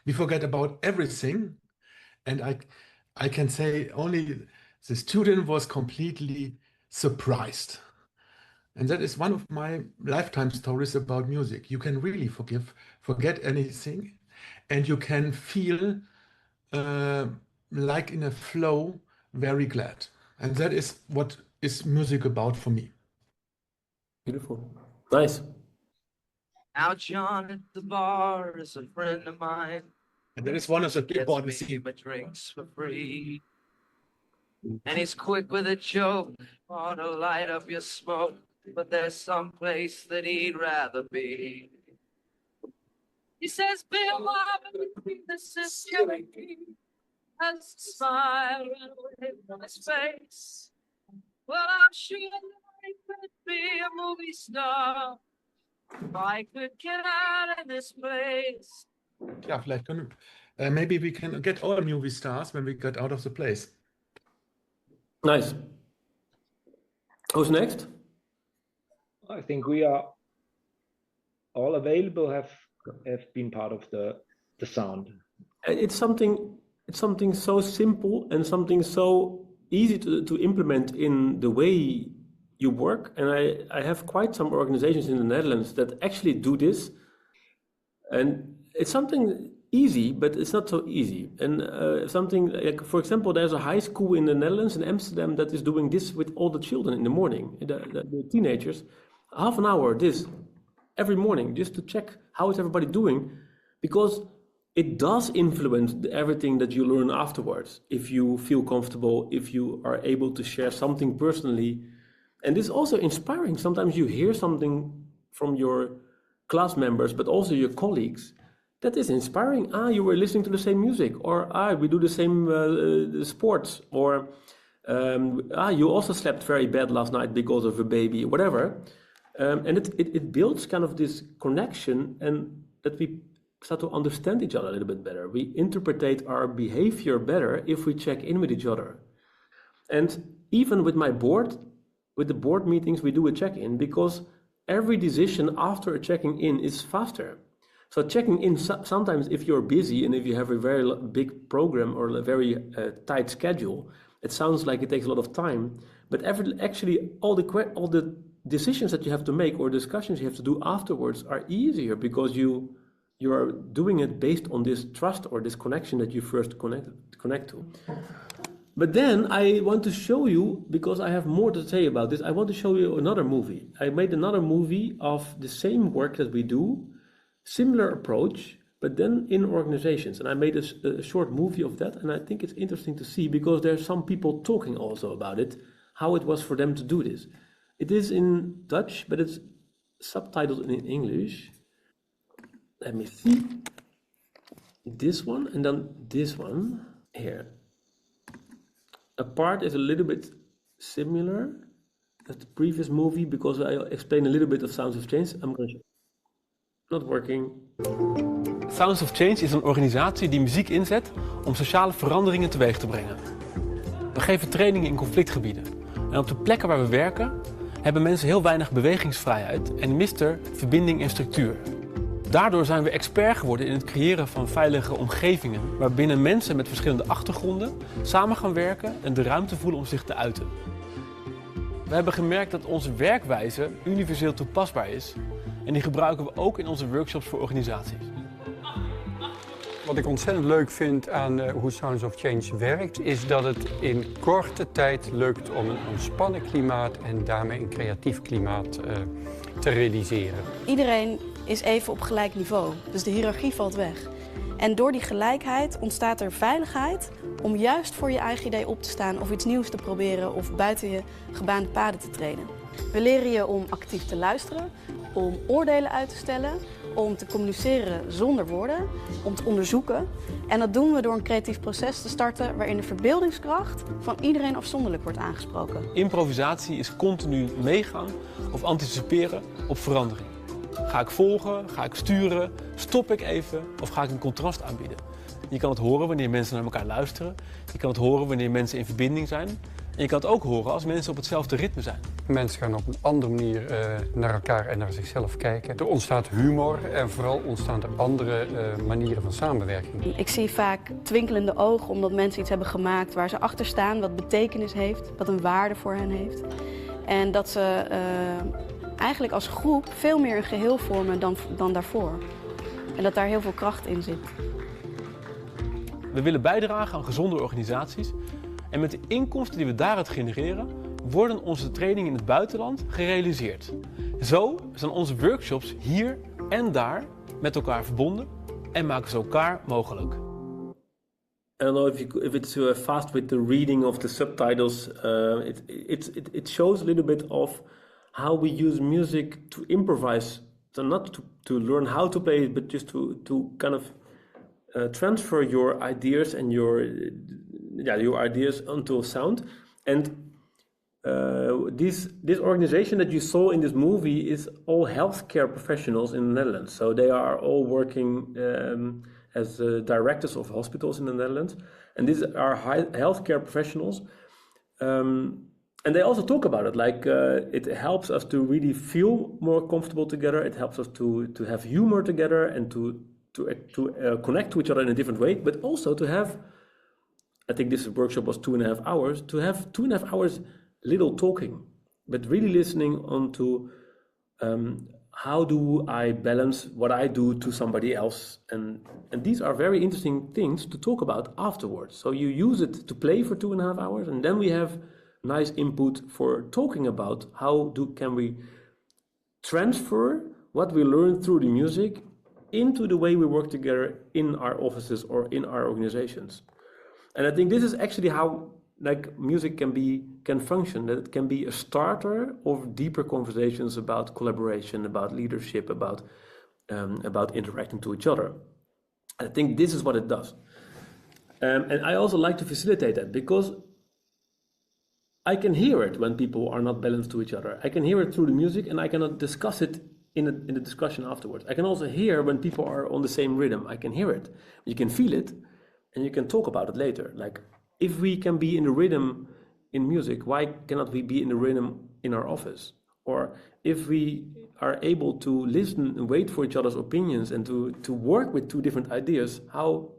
We forget about everything, and I can say only the student was completely surprised. And that is one of my lifetime stories about music. You can really forget anything, and you can feel like in a flow, very glad. And that is what is music about for me. Beautiful. Nice. Now John at the bar is a friend of mine. And there is one of the keyboard Gets me my drinks for free. And he's quick with a joke, ought to light up your smoke, but there's some place that he'd rather be. He says, Bill, this is killing me. Has a smile and a wave on his face. Well, I'm sure that I could be a movie star if I could get out of this place. Ja, vielleicht können maybe we can get all movie stars when we get out of the place. Nice. Who's next? I think we are all available, have been part of the sound. It's something so simple and something so easy to implement in the way you work. And I have quite some organizations in the Netherlands that actually do this. And it's something easy, but it's not so easy. And something like, for example, there's a high school in the Netherlands, in Amsterdam, that is doing this with all the children in the morning, the teenagers. Half an hour, this, every morning, just to check how is everybody doing, because it does influence everything that you learn afterwards. If you feel comfortable, if you are able to share something personally. And this is also inspiring. Sometimes you hear something from your class members, but also your colleagues. That is inspiring. You were listening to the same music, or we do the same sports, or you also slept very bad last night because of a baby, whatever. And it builds kind of this connection, and that we start to understand each other a little bit better. We interpret our behavior better if we check in with each other. And even with my board, with the board meetings, we do a check-in, because every decision after a checking in is faster. So checking in, sometimes if you're busy and if you have a very big program or a very tight schedule, it sounds like it takes a lot of time. But actually, all the decisions that you have to make or discussions you have to do afterwards are easier, because you are doing it based on this trust or this connection that you first connect to. But then I want to show you, because I have more to say about this, I want to show you another movie. I made another movie of the same work that we do, similar approach, but then in organizations. And I made a short movie of that, and I think it's interesting to see, because there's some people talking also about it, how it was for them to do this. It is in Dutch, but it's subtitled in English. Let me see. This one, and then this one here. A part is a little bit similar as the previous movie, because I explain a little bit of Sounds of Change. I'm going to show. Not working. Sounds of Change is een organisatie die muziek inzet om sociale veranderingen teweeg te brengen. We geven trainingen in conflictgebieden. En op de plekken waar we werken hebben mensen heel weinig bewegingsvrijheid en mist er verbinding en structuur. Daardoor zijn we expert geworden in het creëren van veilige omgevingen, waarbinnen mensen met verschillende achtergronden samen gaan werken en de ruimte voelen om zich te uiten. We hebben gemerkt dat onze werkwijze universeel toepasbaar is en die gebruiken we ook in onze workshops voor organisaties. Wat ik ontzettend leuk vind aan hoe Sounds of Change werkt, is dat het in korte tijd lukt om een ontspannen klimaat en daarmee een creatief klimaat te realiseren. Iedereen is even op gelijk niveau, dus de hiërarchie valt weg. En door die gelijkheid ontstaat er veiligheid om juist voor je eigen idee op te staan of iets nieuws te proberen of buiten je gebaande paden te treden. We leren je om actief te luisteren, om oordelen uit te stellen, om te communiceren zonder woorden, om te onderzoeken. En dat doen we door een creatief proces te starten waarin de verbeeldingskracht van iedereen afzonderlijk wordt aangesproken. Improvisatie is continu meegaan of anticiperen op verandering. Ga ik volgen? Ga ik sturen? Stop ik even? Of ga ik een contrast aanbieden? Je kan het horen wanneer mensen naar elkaar luisteren. Je kan het horen wanneer mensen in verbinding zijn. En je kan het ook horen als mensen op hetzelfde ritme zijn. Mensen gaan op een andere manier naar elkaar en naar zichzelf kijken. Er ontstaat humor en vooral ontstaan er andere manieren van samenwerking. Ik zie vaak twinkelende ogen omdat mensen iets hebben gemaakt waar ze achter staan, wat betekenis heeft, wat een waarde voor hen heeft. En dat ze eigenlijk als groep veel meer een geheel vormen dan daarvoor. En dat daar heel veel kracht in zit. We willen bijdragen aan gezonde organisaties. En met de inkomsten die we daaruit genereren, worden onze trainingen in het buitenland gerealiseerd. Zo zijn onze workshops hier en daar met elkaar verbonden en maken ze elkaar mogelijk. I don't know if it's fast with the reading of the subtitles. It shows a little bit of how we use music to improvise, so not to learn how to play it, but just to kind of transfer your ideas and your ideas onto a sound. And this organization that you saw in this movie is all healthcare professionals in the Netherlands. So they are all working as directors of hospitals in the Netherlands, and these are healthcare professionals. And they also talk about it, like it helps us to really feel more comfortable together. It helps us to have humor together and to connect to each other in a different way, but also to have, I think this workshop was 2.5 hours, to have 2.5 hours little talking, but really listening on to how do I balance what I do to somebody else? And these are very interesting things to talk about afterwards. So you use it to play for 2.5 hours, and then we have nice input for talking about how can we transfer what we learn through the music into the way we work together in our offices or in our organizations. And I think this is actually how music can function, that it can be a starter of deeper conversations about collaboration, about leadership, about interacting to each other. I think this is what it does. And I also like to facilitate that, because I can hear it when people are not balanced to each other. I can hear it through the music, and I cannot discuss it in the discussion afterwards. I can also hear when people are on the same rhythm. I can hear it. You can feel it, and you can talk about it later. Like, if we can be in the rhythm in music, why cannot we be in the rhythm in our office? Or if we are able to listen and wait for each other's opinions and to work with two different ideas, how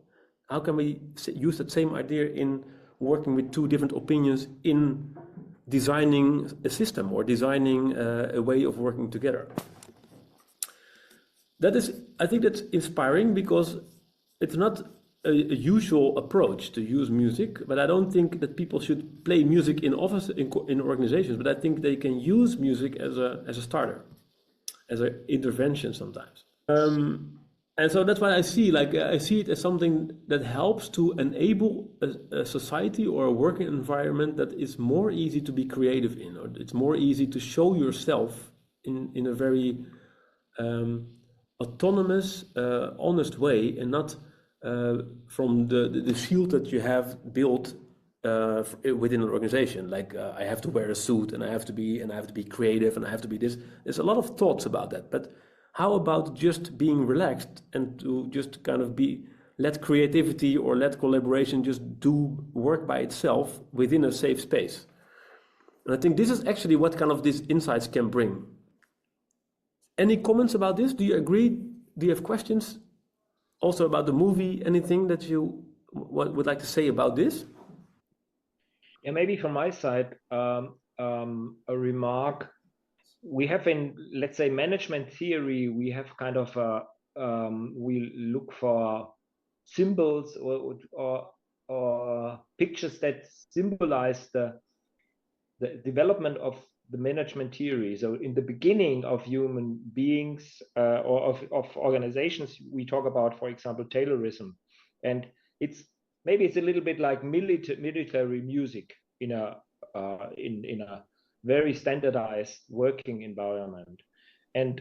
can we use that same idea in working with two different opinions in designing a system or designing a way of working together? I think that's inspiring, because it's not a usual approach to use music, but I don't think that people should play music in office in organizations, but I think they can use music as a starter, as an intervention sometimes. And so that's why I see it as something that helps to enable a society or a working environment that is more easy to be creative in, or it's more easy to show yourself in a very autonomous, honest way, and not from the shield that you have built within an organization. Like I have to wear a suit, and I have to be creative, and I have to be this. There's a lot of thoughts about that, but how about just being relaxed and to just kind of let creativity or let collaboration just do work by itself within a safe space? And I think this is actually what kind of these insights can bring. Any comments about this? Do you agree? Do you have questions also about the movie? Anything that you would like to say about this? Yeah, maybe from my side, a remark. We have in, let's say, management theory, we have kind of we look for symbols or pictures that symbolize the development of the management theory. So in the beginning of human beings or of organizations, we talk about, for example, Taylorism, and maybe it's a little bit like military music in a very standardized working environment. And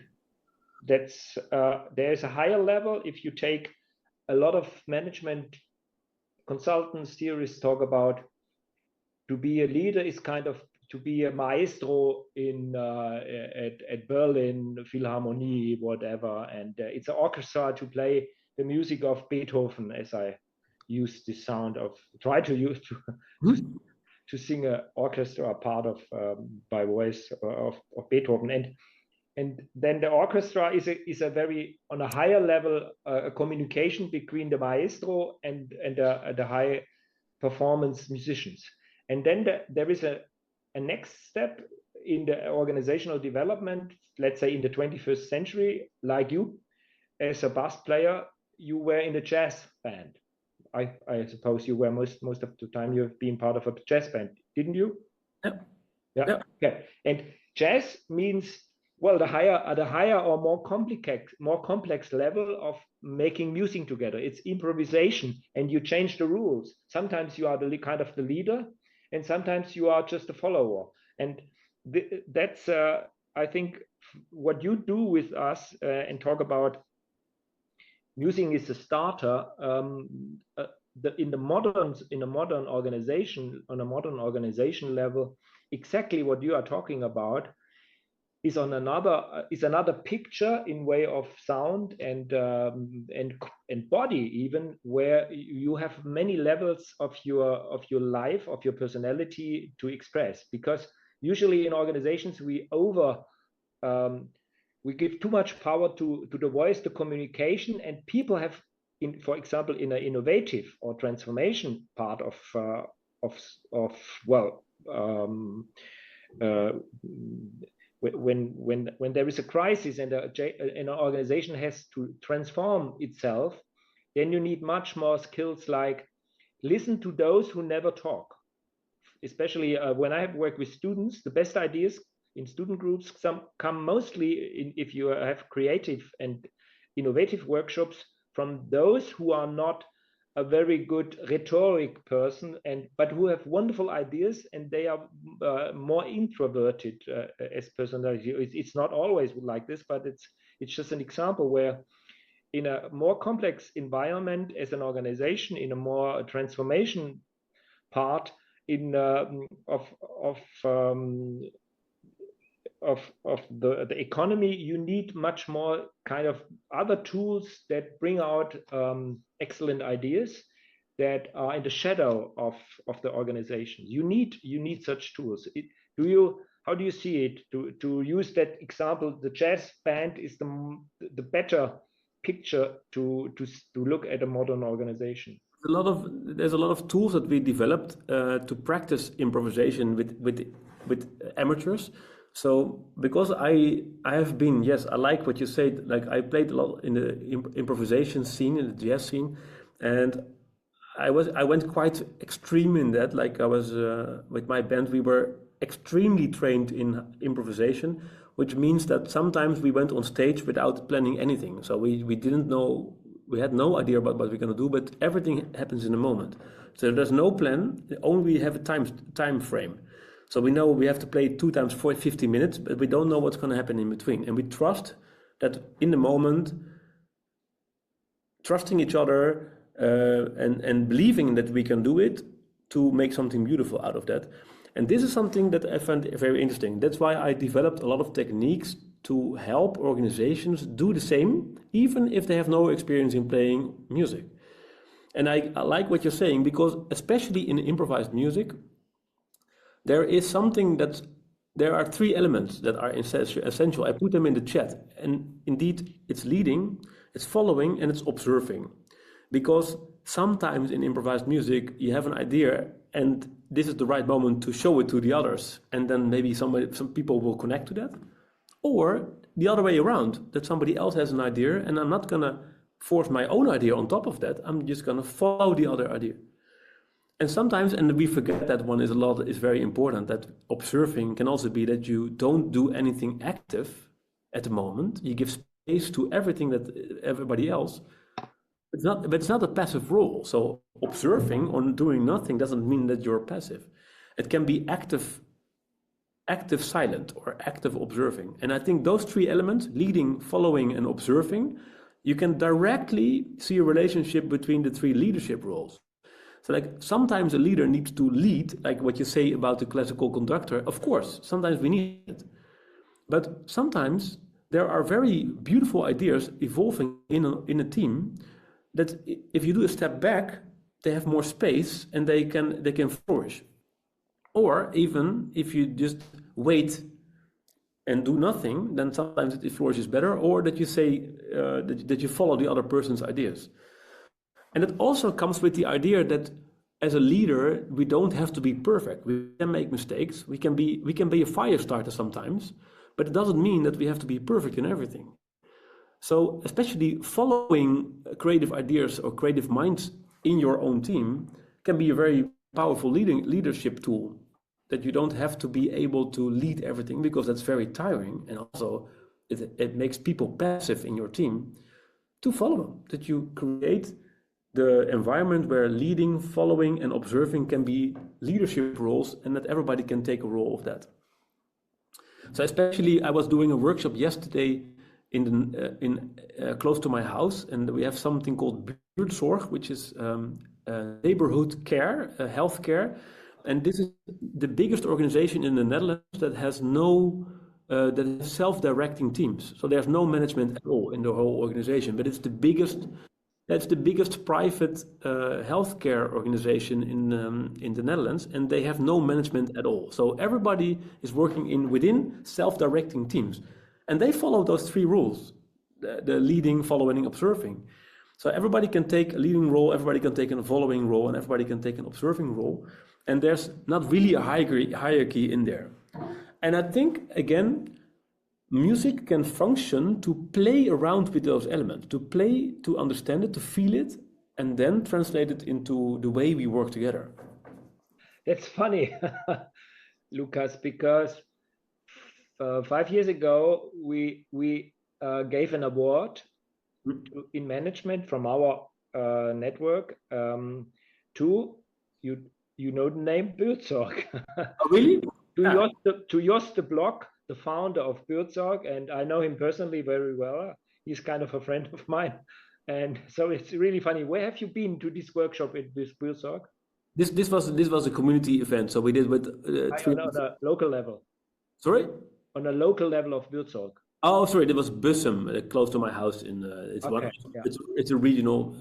that's there's a higher level. If you take a lot of management consultants, theorists talk about, to be a leader is kind of to be a maestro at Berlin Philharmonie, whatever, and it's an orchestra to play the music of Beethoven, as I use the sound of to sing an orchestra part of by voice of Beethoven, and then the orchestra is a very on a higher level a communication between the maestro and the high performance musicians, and then there is a next step in the organizational development. Let's say in the 21st century, like you as a bass player, you were in a jazz band. I suppose you were most of the time you've been part of a jazz band, didn't you? Yeah. Okay. And jazz means well, the higher or more complex level of making music together. It's improvisation, and you change the rules. Sometimes you are the kind of the leader, and sometimes you are just a follower. And that's, I think, what you do with us and talk about music is a starter. In a modern organization, on a modern organization level, exactly what you are talking about is another picture in way of sound and body, even, where you have many levels of your life, of your personality to express. Because usually in organizations we give too much power to the voice, the communication, and people have, for example, in an innovative or transformation part when there is a crisis and an organization has to transform itself, then you need much more skills like listen to those who never talk. Especially when I have worked with students, the best ideas in student groups come mostly if you have creative and innovative workshops from those who are not a very good rhetoric person, but who have wonderful ideas, and they are more introverted as personality. It's not always like this, but it's just an example where in a more complex environment as an organization, in a more transformation part of the economy, you need much more kind of other tools that bring out excellent ideas that are in the shadow of the organization. You need such tools. How do you see it? To use that example, the jazz band is the better picture to look at a modern organization. There's a lot of tools that we developed to practice improvisation with amateurs. So because I have been, yes, I like what you said, like I played a lot in the improvisation scene, in the jazz scene, and I went quite extreme in that. Like I was with my band, we were extremely trained in improvisation, which means that sometimes we went on stage without planning anything. So we didn't know, we had no idea about what we're going to do, but everything happens in a moment. So there's no plan, only have a time frame. So we know we have to play 2 times 50 minutes, but we don't know what's going to happen in between. And we trust that in the moment, trusting each other and believing that we can do it to make something beautiful out of that. And this is something that I find very interesting. That's why I developed a lot of techniques to help organizations do the same, even if they have no experience in playing music. And I like what you're saying, because especially in improvised music, there is something there are 3 elements that are essential. I put them in the chat. And indeed, it's leading, it's following, and it's observing. Because sometimes in improvised music, you have an idea, and this is the right moment to show it to the others. And then maybe some people will connect to that. Or the other way around, that somebody else has an idea, and I'm not going to force my own idea on top of that. I'm just going to follow the other idea. And sometimes, and we forget that one is very important, that observing can also be that you don't do anything active at the moment. You give space to everything that everybody else. But it's not a passive role. So observing or doing nothing doesn't mean that you're passive. It can be active silent or active observing. And I think those 3 elements, leading, following, and observing, you can directly see a relationship between the 3 leadership roles. So like sometimes a leader needs to lead, like what you say about the classical conductor. Of course, sometimes we need it. But sometimes there are very beautiful ideas evolving in a team that if you do a step back, they have more space and they can flourish. Or even if you just wait and do nothing, then sometimes it flourishes better, or that you say that you follow the other person's ideas. And it also comes with the idea that as a leader, we don't have to be perfect. We can make mistakes. We can be a fire starter sometimes, but it doesn't mean that we have to be perfect in everything. So especially following creative ideas or creative minds in your own team can be a very powerful leadership tool that you don't have to be able to lead everything, because that's very tiring, and also it makes people passive in your team, to follow them, that you create the environment where leading, following, and observing can be leadership roles, and that everybody can take a role of that. So especially, I was doing a workshop yesterday in close to my house, and we have something called buurtzorg, which is neighborhood care, health care, and this is the biggest organization in the Netherlands that has that has self-directing teams. So there's no management at all in the whole organization, but it's the biggest. That's the biggest private healthcare organization in the Netherlands, and they have no management at all. So everybody is working within self-directing teams, and they follow those 3 rules: the leading, following, observing. So everybody can take a leading role, everybody can take a following role, and everybody can take an observing role. And there's not really a hierarchy in there. And I think, again, music can function to play around with those elements, to play, to understand it, to feel it, and then translate it into the way we work together. That's funny, Lucas, because 5 years ago, we gave an award in management from our network to, you know the name, buurtzorg. Oh, really? To Jos de Blok, the founder of buurtzorg, and I know him personally very well. He's kind of a friend of mine, and so it's really funny. Where have you been to this workshop with buurtzorg? This was a community event, so we did with on a local level. Sorry? On a local level of buurtzorg. Oh, sorry, it was Bussum, close to my house. It's a regional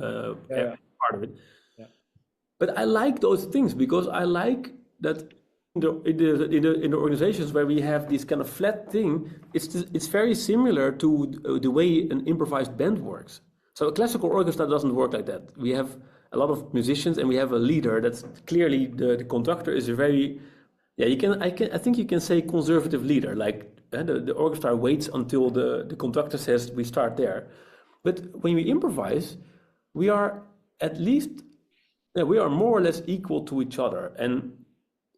part of it. Yeah. But I like those things, because I like that in the organizations where we have this kind of flat thing, it's very similar to the way an improvised band works. So a classical orchestra doesn't work like that. We have a lot of musicians, and we have a leader that's clearly the conductor is a very, I think you can say conservative leader, like the orchestra waits until the conductor says we start there. But when we improvise, we are at least, we are more or less equal to each other, and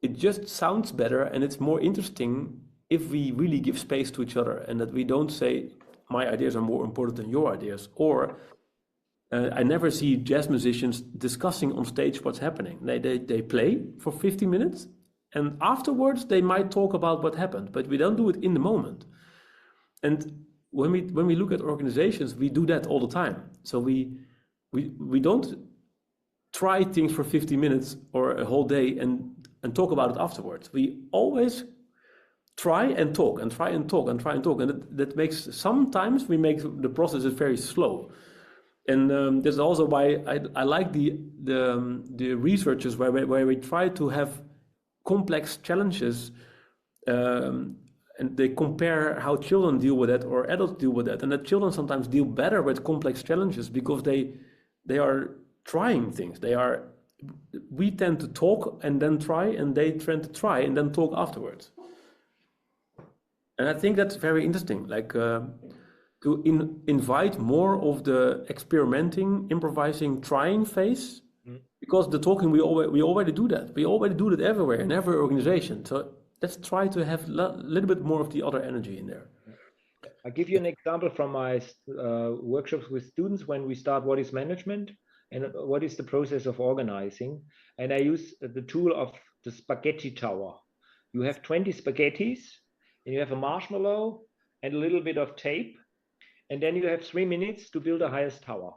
it just sounds better, and it's more interesting if we really give space to each other, and that we don't say my ideas are more important than your ideas. Or I never see jazz musicians discussing on stage what's happening. They play for 50 minutes, and afterwards they might talk about what happened, but we don't do it in the moment. And when we look at organizations, we do that all the time. So we don't try things for 50 minutes or a whole day and talk about it afterwards. We always try and talk and try and talk and try and talk, and that makes, sometimes we make the process very slow. And that's also why I like the researchers where we try to have complex challenges, and they compare how children deal with it or adults deal with it, and that children sometimes deal better with complex challenges because they are trying things. We tend to talk and then try, and they tend to try and then talk afterwards. And I think that's very interesting, like to invite more of the experimenting, improvising, trying phase, because the talking, we already do that. We already do that everywhere, in every organization. So let's try to have a little bit more of the other energy in there. I'll give you an example from my workshops with students when we start what is management and what is the process of organizing. And I use the tool of the spaghetti tower. You have 20 spaghettis, and you have a marshmallow and a little bit of tape, and then you have 3 minutes to build the highest tower.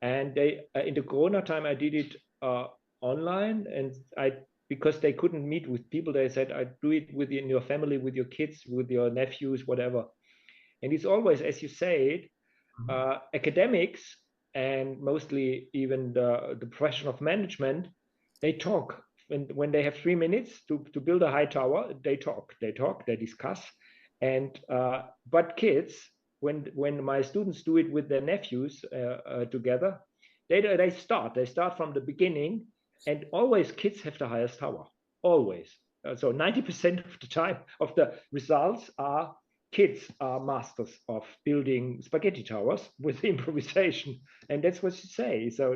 And in the Corona time, I did it online, and because they couldn't meet with people, they said, I do it within your family, with your kids, with your nephews, whatever. And it's always, as you said, academics and mostly even the profession of management, they talk. When they have 3 minutes to build a high tower, they talk, they discuss. And but kids, when my students do it with their nephews together, they start from the beginning, and always kids have the highest tower, always. So 90% of the time of the results are kids are masters of building spaghetti towers with improvisation, and that's what you say. So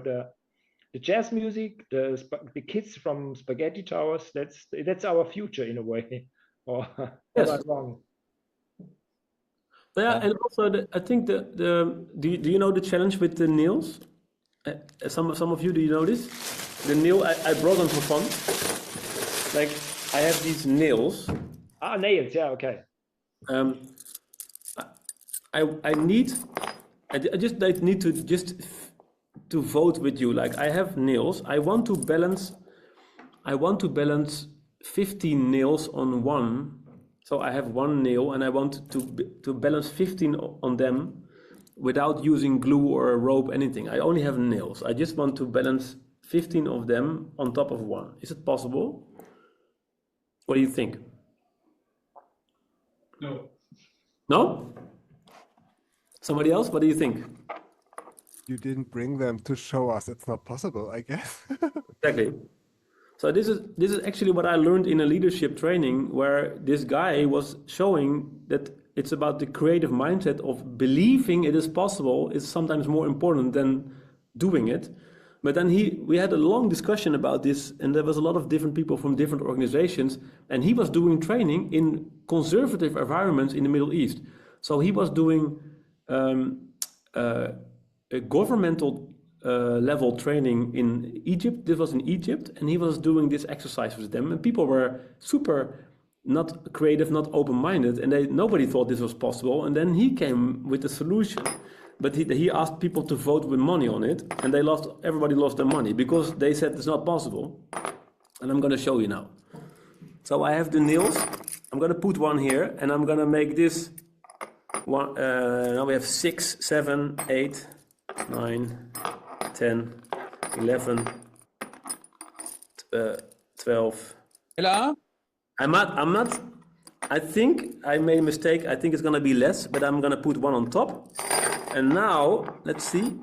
the jazz music, the kids from Spaghetti Towers. That's our future in a way. Or am I wrong? Yeah, and also I think do you know the challenge with the nails? Some of you, do you know this? The nail I brought them for fun. Like I have these nails. Ah, nails. Yeah, okay. I just need to vote with you. Like I have nails. I want to balance 15 nails on one. So I have one nail and I want to balance 15 on them without using glue or a rope, anything. I only have nails. I just want to balance 15 of them on top of one. Is it possible? What do you think? No. No? Somebody else? What do you think? You didn't bring them to show us. It's not possible, I guess. Exactly. So this is actually what I learned in a leadership training, where this guy was showing that it's about the creative mindset of believing it is possible is sometimes more important than doing it. But then we had a long discussion about this, and there was a lot of different people from different organizations, and he was doing training in conservative environments in the Middle East. So he was doing a governmental level training in Egypt. This was in Egypt, and he was doing this exercise with them, and people were super not creative, not open-minded, and nobody thought this was possible. And then he came with a solution, but he asked people to vote with money on it, and everybody lost their money because they said it's not possible. And I'm going to show you now. So I have the nails. I'm going to put one here, and I'm going to make this one. Now we have 6, 7, 8, 9, 10, 11, 12. Hello? I'm not, I think I made a mistake. I think it's going to be less, but I'm going to put one on top. And now, let's see.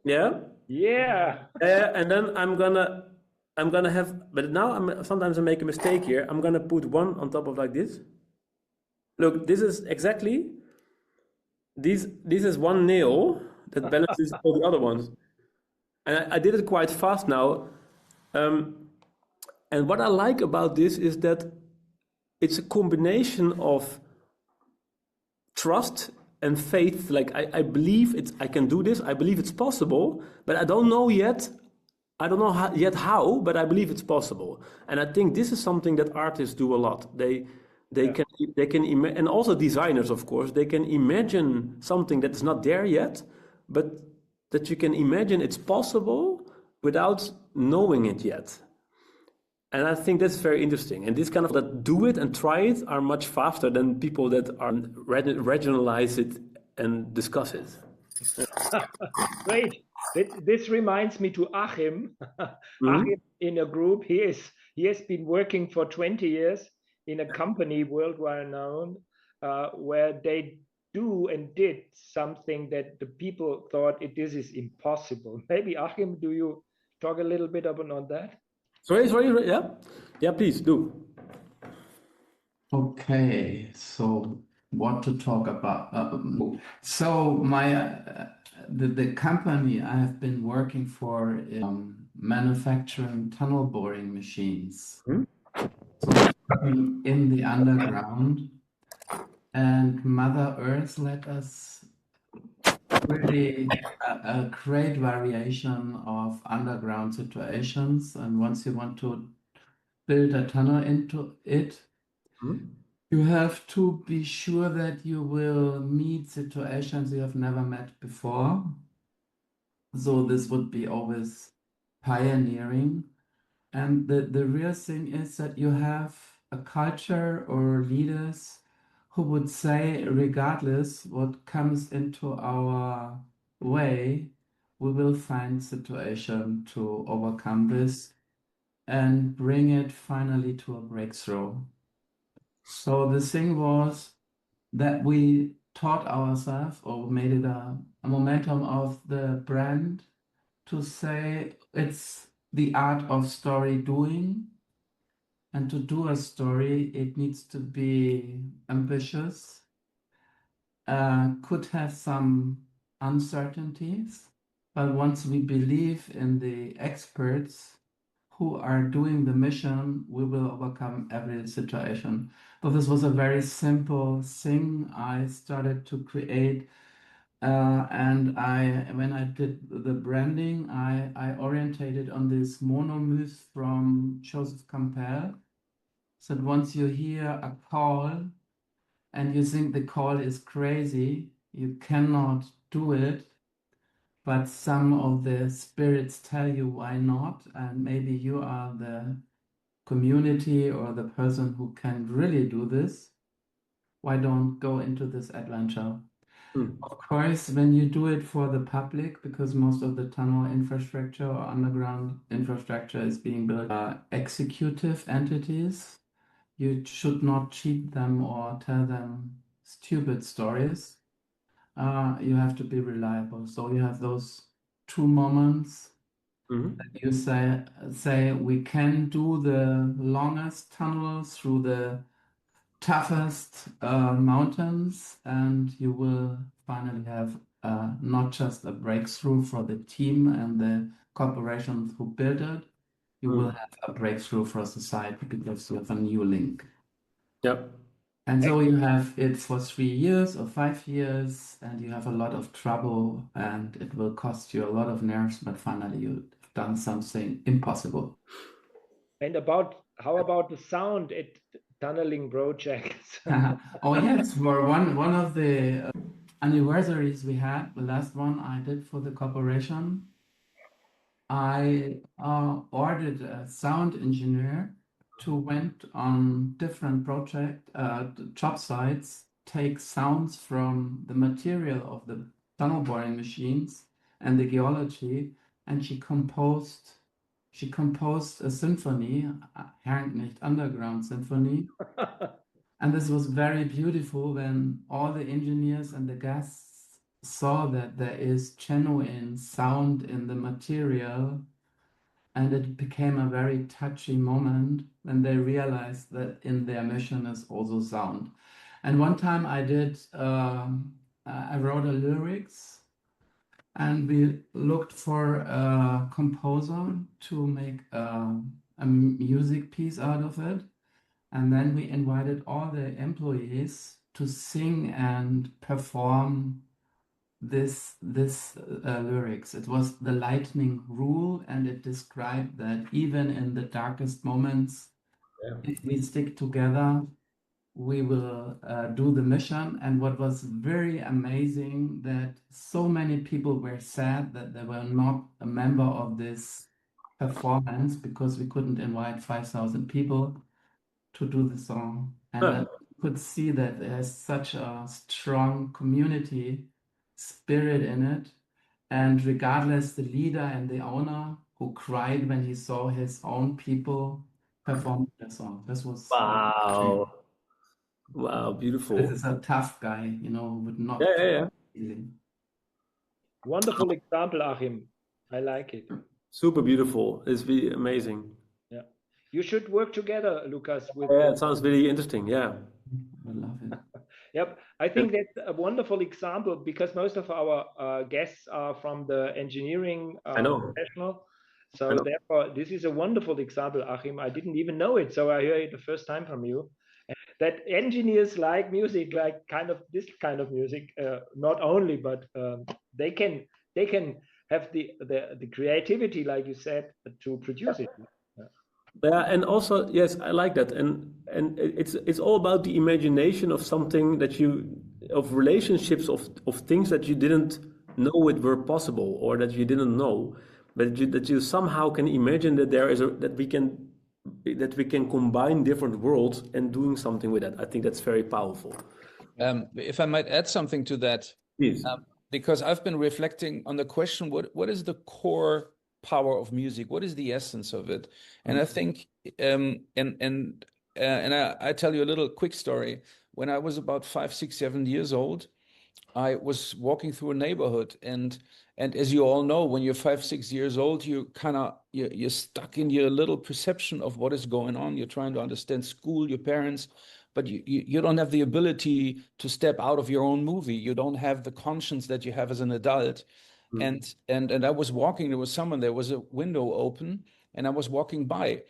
Yeah? Yeah. And then I'm gonna have, but now sometimes I make a mistake here. I'm gonna put one on top of like this. Look, this is exactly, this is one nail that balances all the other ones. And I did it quite fast now. And what I like about this is that it's a combination of trust and faith. Like I believe I can do this. I believe it's possible, but I don't know yet. I don't know yet how, but I believe it's possible. And I think this is something that artists do a lot. They can and also designers, of course, they can imagine something that is not there yet, but that you can imagine it's possible without knowing it yet. And I think that's very interesting. And this kind of that do it and try it are much faster than people that are regionalize it and discuss it. Great. This reminds me to Achim. Achim in a group. He has been working for 20 years in a company worldwide known where they do and did something that the people thought this is impossible. Maybe Achim, do you talk a little bit about that? Sorry, yeah, please do. Okay, so what to talk about? So the company I have been working for is manufacturing tunnel boring machines. So in the underground, and Mother Earth let us really a great variation of underground situations. And once you want to build a tunnel into it, you have to be sure that you will meet situations you have never met before. So this would be always pioneering. And the real thing is that you have a culture or leaders who would say, regardless what comes into our way, we will find situation to overcome this and bring it finally to a breakthrough. So the thing was that we taught ourselves or made it a momentum of the brand to say it's the art of story doing. And to do a story, it needs to be ambitious, could have some uncertainties, But once we believe in the experts who are doing the mission, we will overcome every situation. So this was a very simple thing I started to create. And when I did the branding, I orientated on this monomyth from Joseph Campbell. So that once you hear a call and you think the call is crazy, you cannot do it, but some of the spirits tell you why not, and maybe you are the community or the person who can really do this. Why don't go into this adventure? Of course, when you do it for the public, because most of the tunnel infrastructure or underground infrastructure is being built by executive entities, you should not cheat them or tell them stupid stories. You have to be reliable. So you have those 2 moments that you say we can do the longest tunnel through the toughest mountains, and you will finally have not just a breakthrough for the team and the corporations who built it, you will have a breakthrough for society because you have a new link. Yep. And so you have it for 3 years or 5 years, and you have a lot of trouble, and it will cost you a lot of nerves, but finally you've done something impossible. And how about the sound at tunneling projects? Oh yes, for one of the anniversaries we had, the last one I did for the corporation, I ordered a sound engineer to went on different job sites, take sounds from the material of the tunnel boring machines and the geology, and she composed a symphony, Herrn nicht Underground Symphony. And this was very beautiful when all the engineers and the guests saw that there is genuine sound in the material, and it became a very touchy moment when they realized that in their mission is also sound. And one time I wrote a lyrics, and we looked for a composer to make a music piece out of it. And then we invited all the employees to sing and perform this lyrics. It was the lightning rule, and it described that even in the darkest moments, if we stick together, we will do the mission. And what was very amazing, that so many people were sad that they were not a member of this performance, because we couldn't invite 5,000 people to do the song. And I could see that there's such a strong community spirit in it. And regardless, the leader and the owner who cried when he saw his own people perform the song. This was wow. Wow, beautiful. This is a tough guy, who would not. Easy. Wonderful example, Achim. I like it. Super beautiful. It's really amazing. Yeah. You should work together, Lucas. It sounds really interesting. Yeah. I love it. Yep. I think that's a wonderful example, because most of our guests are from the engineering professional. So therefore, this is a wonderful example, Achim. I didn't even know it. So I hear it the first time from you. That engineers like music, like this kind of music, not only, but they can have the creativity, like you said, to produce it. Yeah, and also yes, I like that, and it's all about the imagination of something of relationships of things that you didn't know it were possible, or that you didn't know, but that you somehow can imagine that that we can combine different worlds and doing something with that. I think that's very powerful. If I might add something to that, please. Because I've been reflecting on the question, what is the core power of music? What is the essence of it? And I think, and I tell you a little quick story. When I was about 5, 6, 7 years old, I was walking through a neighborhood, and as you all know, when you're 5, 6 years old, you're stuck in your little perception of what is going on. You're trying to understand school, your parents, but you don't have the ability to step out of your own movie. You don't have the conscience that you have as an adult. And I was walking, there was someone, there was a window open, and I was walking by,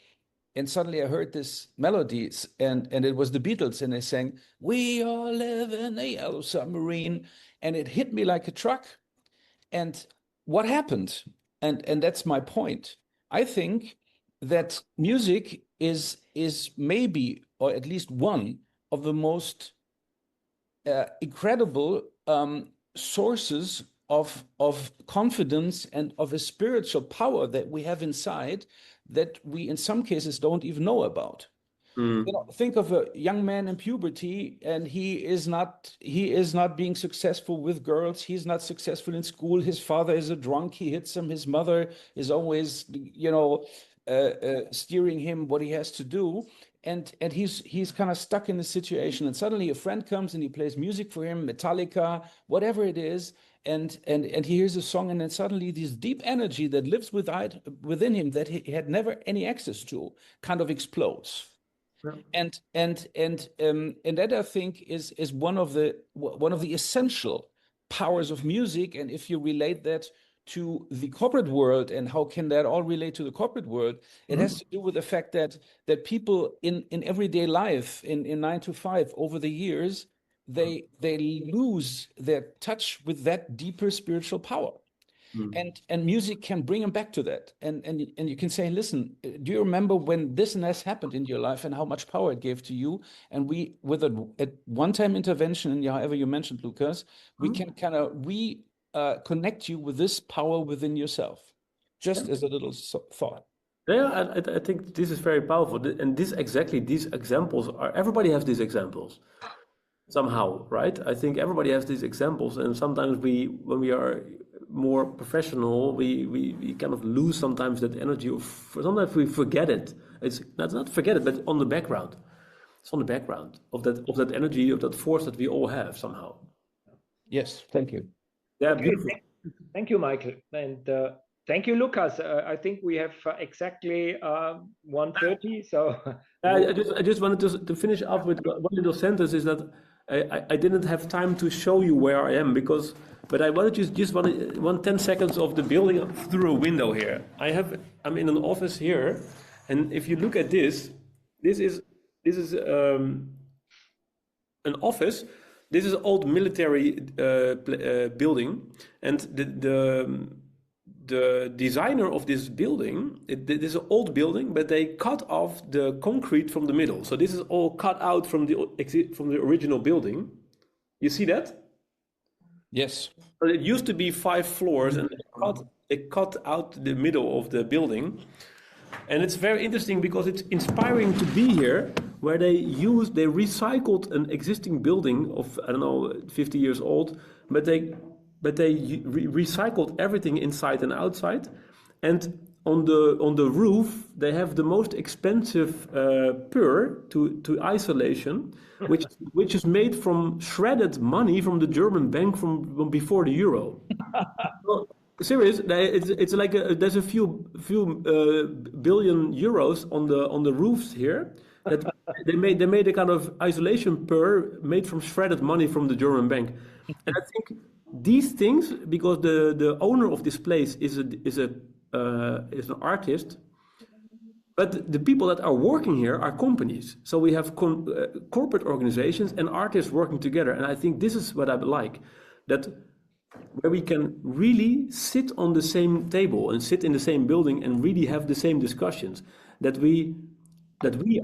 and suddenly I heard this melodies, and it was the Beatles, and they sang, "We all live in a yellow submarine," and it hit me like a truck. And what happened? And that's my point. I think that music is maybe, or at least one of the most incredible sources of confidence and of a spiritual power that we have inside that we in some cases don't even know about. You know, think of a young man in puberty, and he is not being successful with girls. He's not successful in school. His father is a drunk. He hits him. His mother is always, you know, steering him what he has to do. And he's kind of stuck in the situation. And suddenly a friend comes and he plays music for him, Metallica, whatever it is. And he hears a song, and then suddenly this deep energy that lives within him that he had never any access to kind of explodes. Yeah. And that, I think, is one of the essential powers of music. And if you relate that to the corporate world, and how can that all relate to the corporate world, it has to do with the fact that people in everyday life, in 9 to 5, over the years, they lose their touch with that deeper spiritual power. And music can bring them back to that. And you can say, listen, do you remember when this and this happened in your life and how much power it gave to you? And we, with a one-time intervention, and however you mentioned, Lucas, we can kind of connect you with this power within yourself, just as a little thought. Yeah, I think this is very powerful. And these examples everybody has these examples somehow, right? I think everybody has these examples. And sometimes when we are more professional, we kind of lose sometimes that energy. Sometimes we forget it. It's not forget it, but on the background. It's on the background of that energy, of that force that we all have somehow. Yes, thank you. Yeah, okay, beautiful. Thank you, Michael, and thank you, Lucas. I think we have exactly 1:30. So I just wanted to finish up with one little sentence. Is that I didn't have time to show you where I am but I wanted to just want 10 seconds of the building through a window here. I'm in an office here, and if you look at this is an office. This is an old military building, and the designer of this building, this is an old building, but they cut off the concrete from the middle. So this is all cut out from the original building. You see that? Yes. So it used to be 5 floors, and they cut out the middle of the building. And it's very interesting because it's inspiring to be here, where they recycled an existing building of, I don't know, 50 years old, but they recycled everything inside and outside. And on the roof, they have the most expensive pur to isolation, which is made from shredded money from the German bank from before the euro. Well, serious, it's like there's a few billion euros on the roofs here that they made a kind of isolation pur made from shredded money from the German bank. And I think these things, because the owner of this place is an artist, but the people that are working here are companies. So we have corporate organizations and artists working together. And I think this is what I like, that where we can really sit on the same table and sit in the same building and really have the same discussions, that we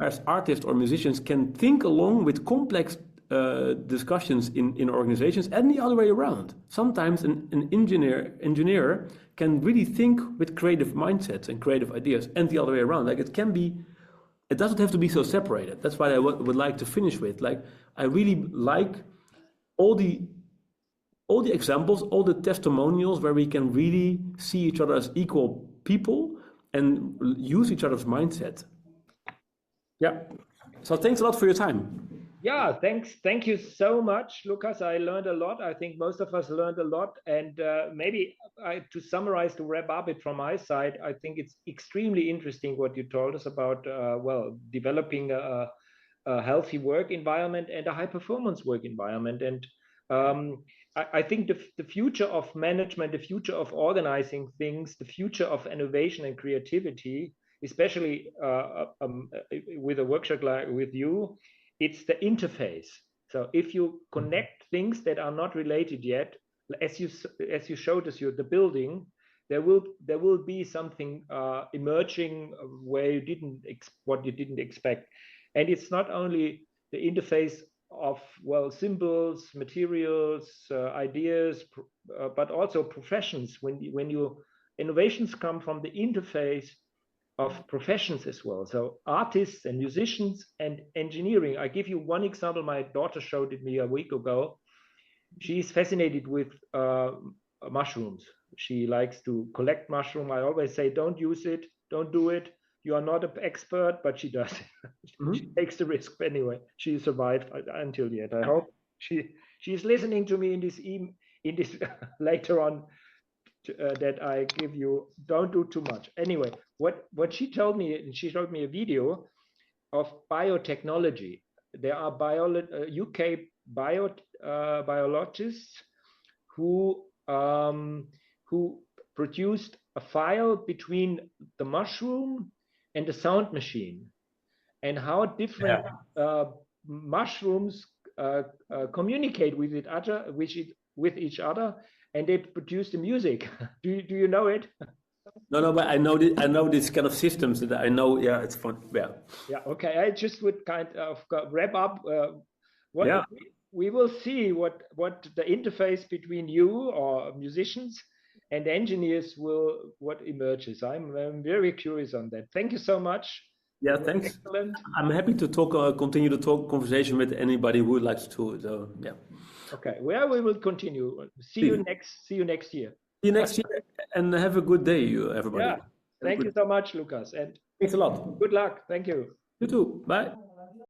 as artists or musicians can think along with complex discussions in organizations, and the other way around. Sometimes an engineer can really think with creative mindsets and creative ideas, and the other way around. Like it doesn't have to be so separated. That's what I would like to finish with. Like, I really like all the examples, all the testimonials where we can really see each other as equal people and use each other's mindset. Yeah. So thanks a lot for your time. Yeah, thank you so much, Lucas. I learned a lot. I think most of us learned a lot. And maybe to summarize, to wrap up it from my side, I think it's extremely interesting what you told us about, developing a healthy work environment and a high performance work environment. And I think the future of management, the future of organizing things, the future of innovation and creativity, especially with a workshop like with you, it's the interface. So if you connect things that are not related yet, as you showed us the building, there will be something emerging where you didn't expect, and it's not only the interface of symbols, materials, ideas, but also professions. When innovations come from the interface of professions as well. So artists and musicians and engineering. I give you one example. My daughter showed it me a week ago. She's fascinated with mushrooms. She likes to collect mushroom. I always say, don't use it, don't do it. You are not an expert, but she does it. She takes the risk anyway. She survived until yet. I hope she's listening to me in this later on. That I give you, don't do too much. Anyway, what she told me, and she showed me a video of biotechnology. There are UK biologists who produced a file between the mushroom and the sound machine, and how different mushrooms communicate with each other. And they produce the music. Do you know it? No, but I know this kind of systems that I know. Yeah, it's fun. Yeah. Yeah. Okay. I just would kind of wrap up. We will see what the interface between you or musicians and engineers what emerges. I'm very curious on that. Thank you so much. Yeah, thanks. Excellent. I'm happy to continue to talk conversation with anybody who would like to. So yeah. Okay, well, we will continue. See you next year. See you next year, and have a good day, everybody. Yeah, thank you so much, Lucas, and thanks a lot. Good luck. Thank you. You too. Bye.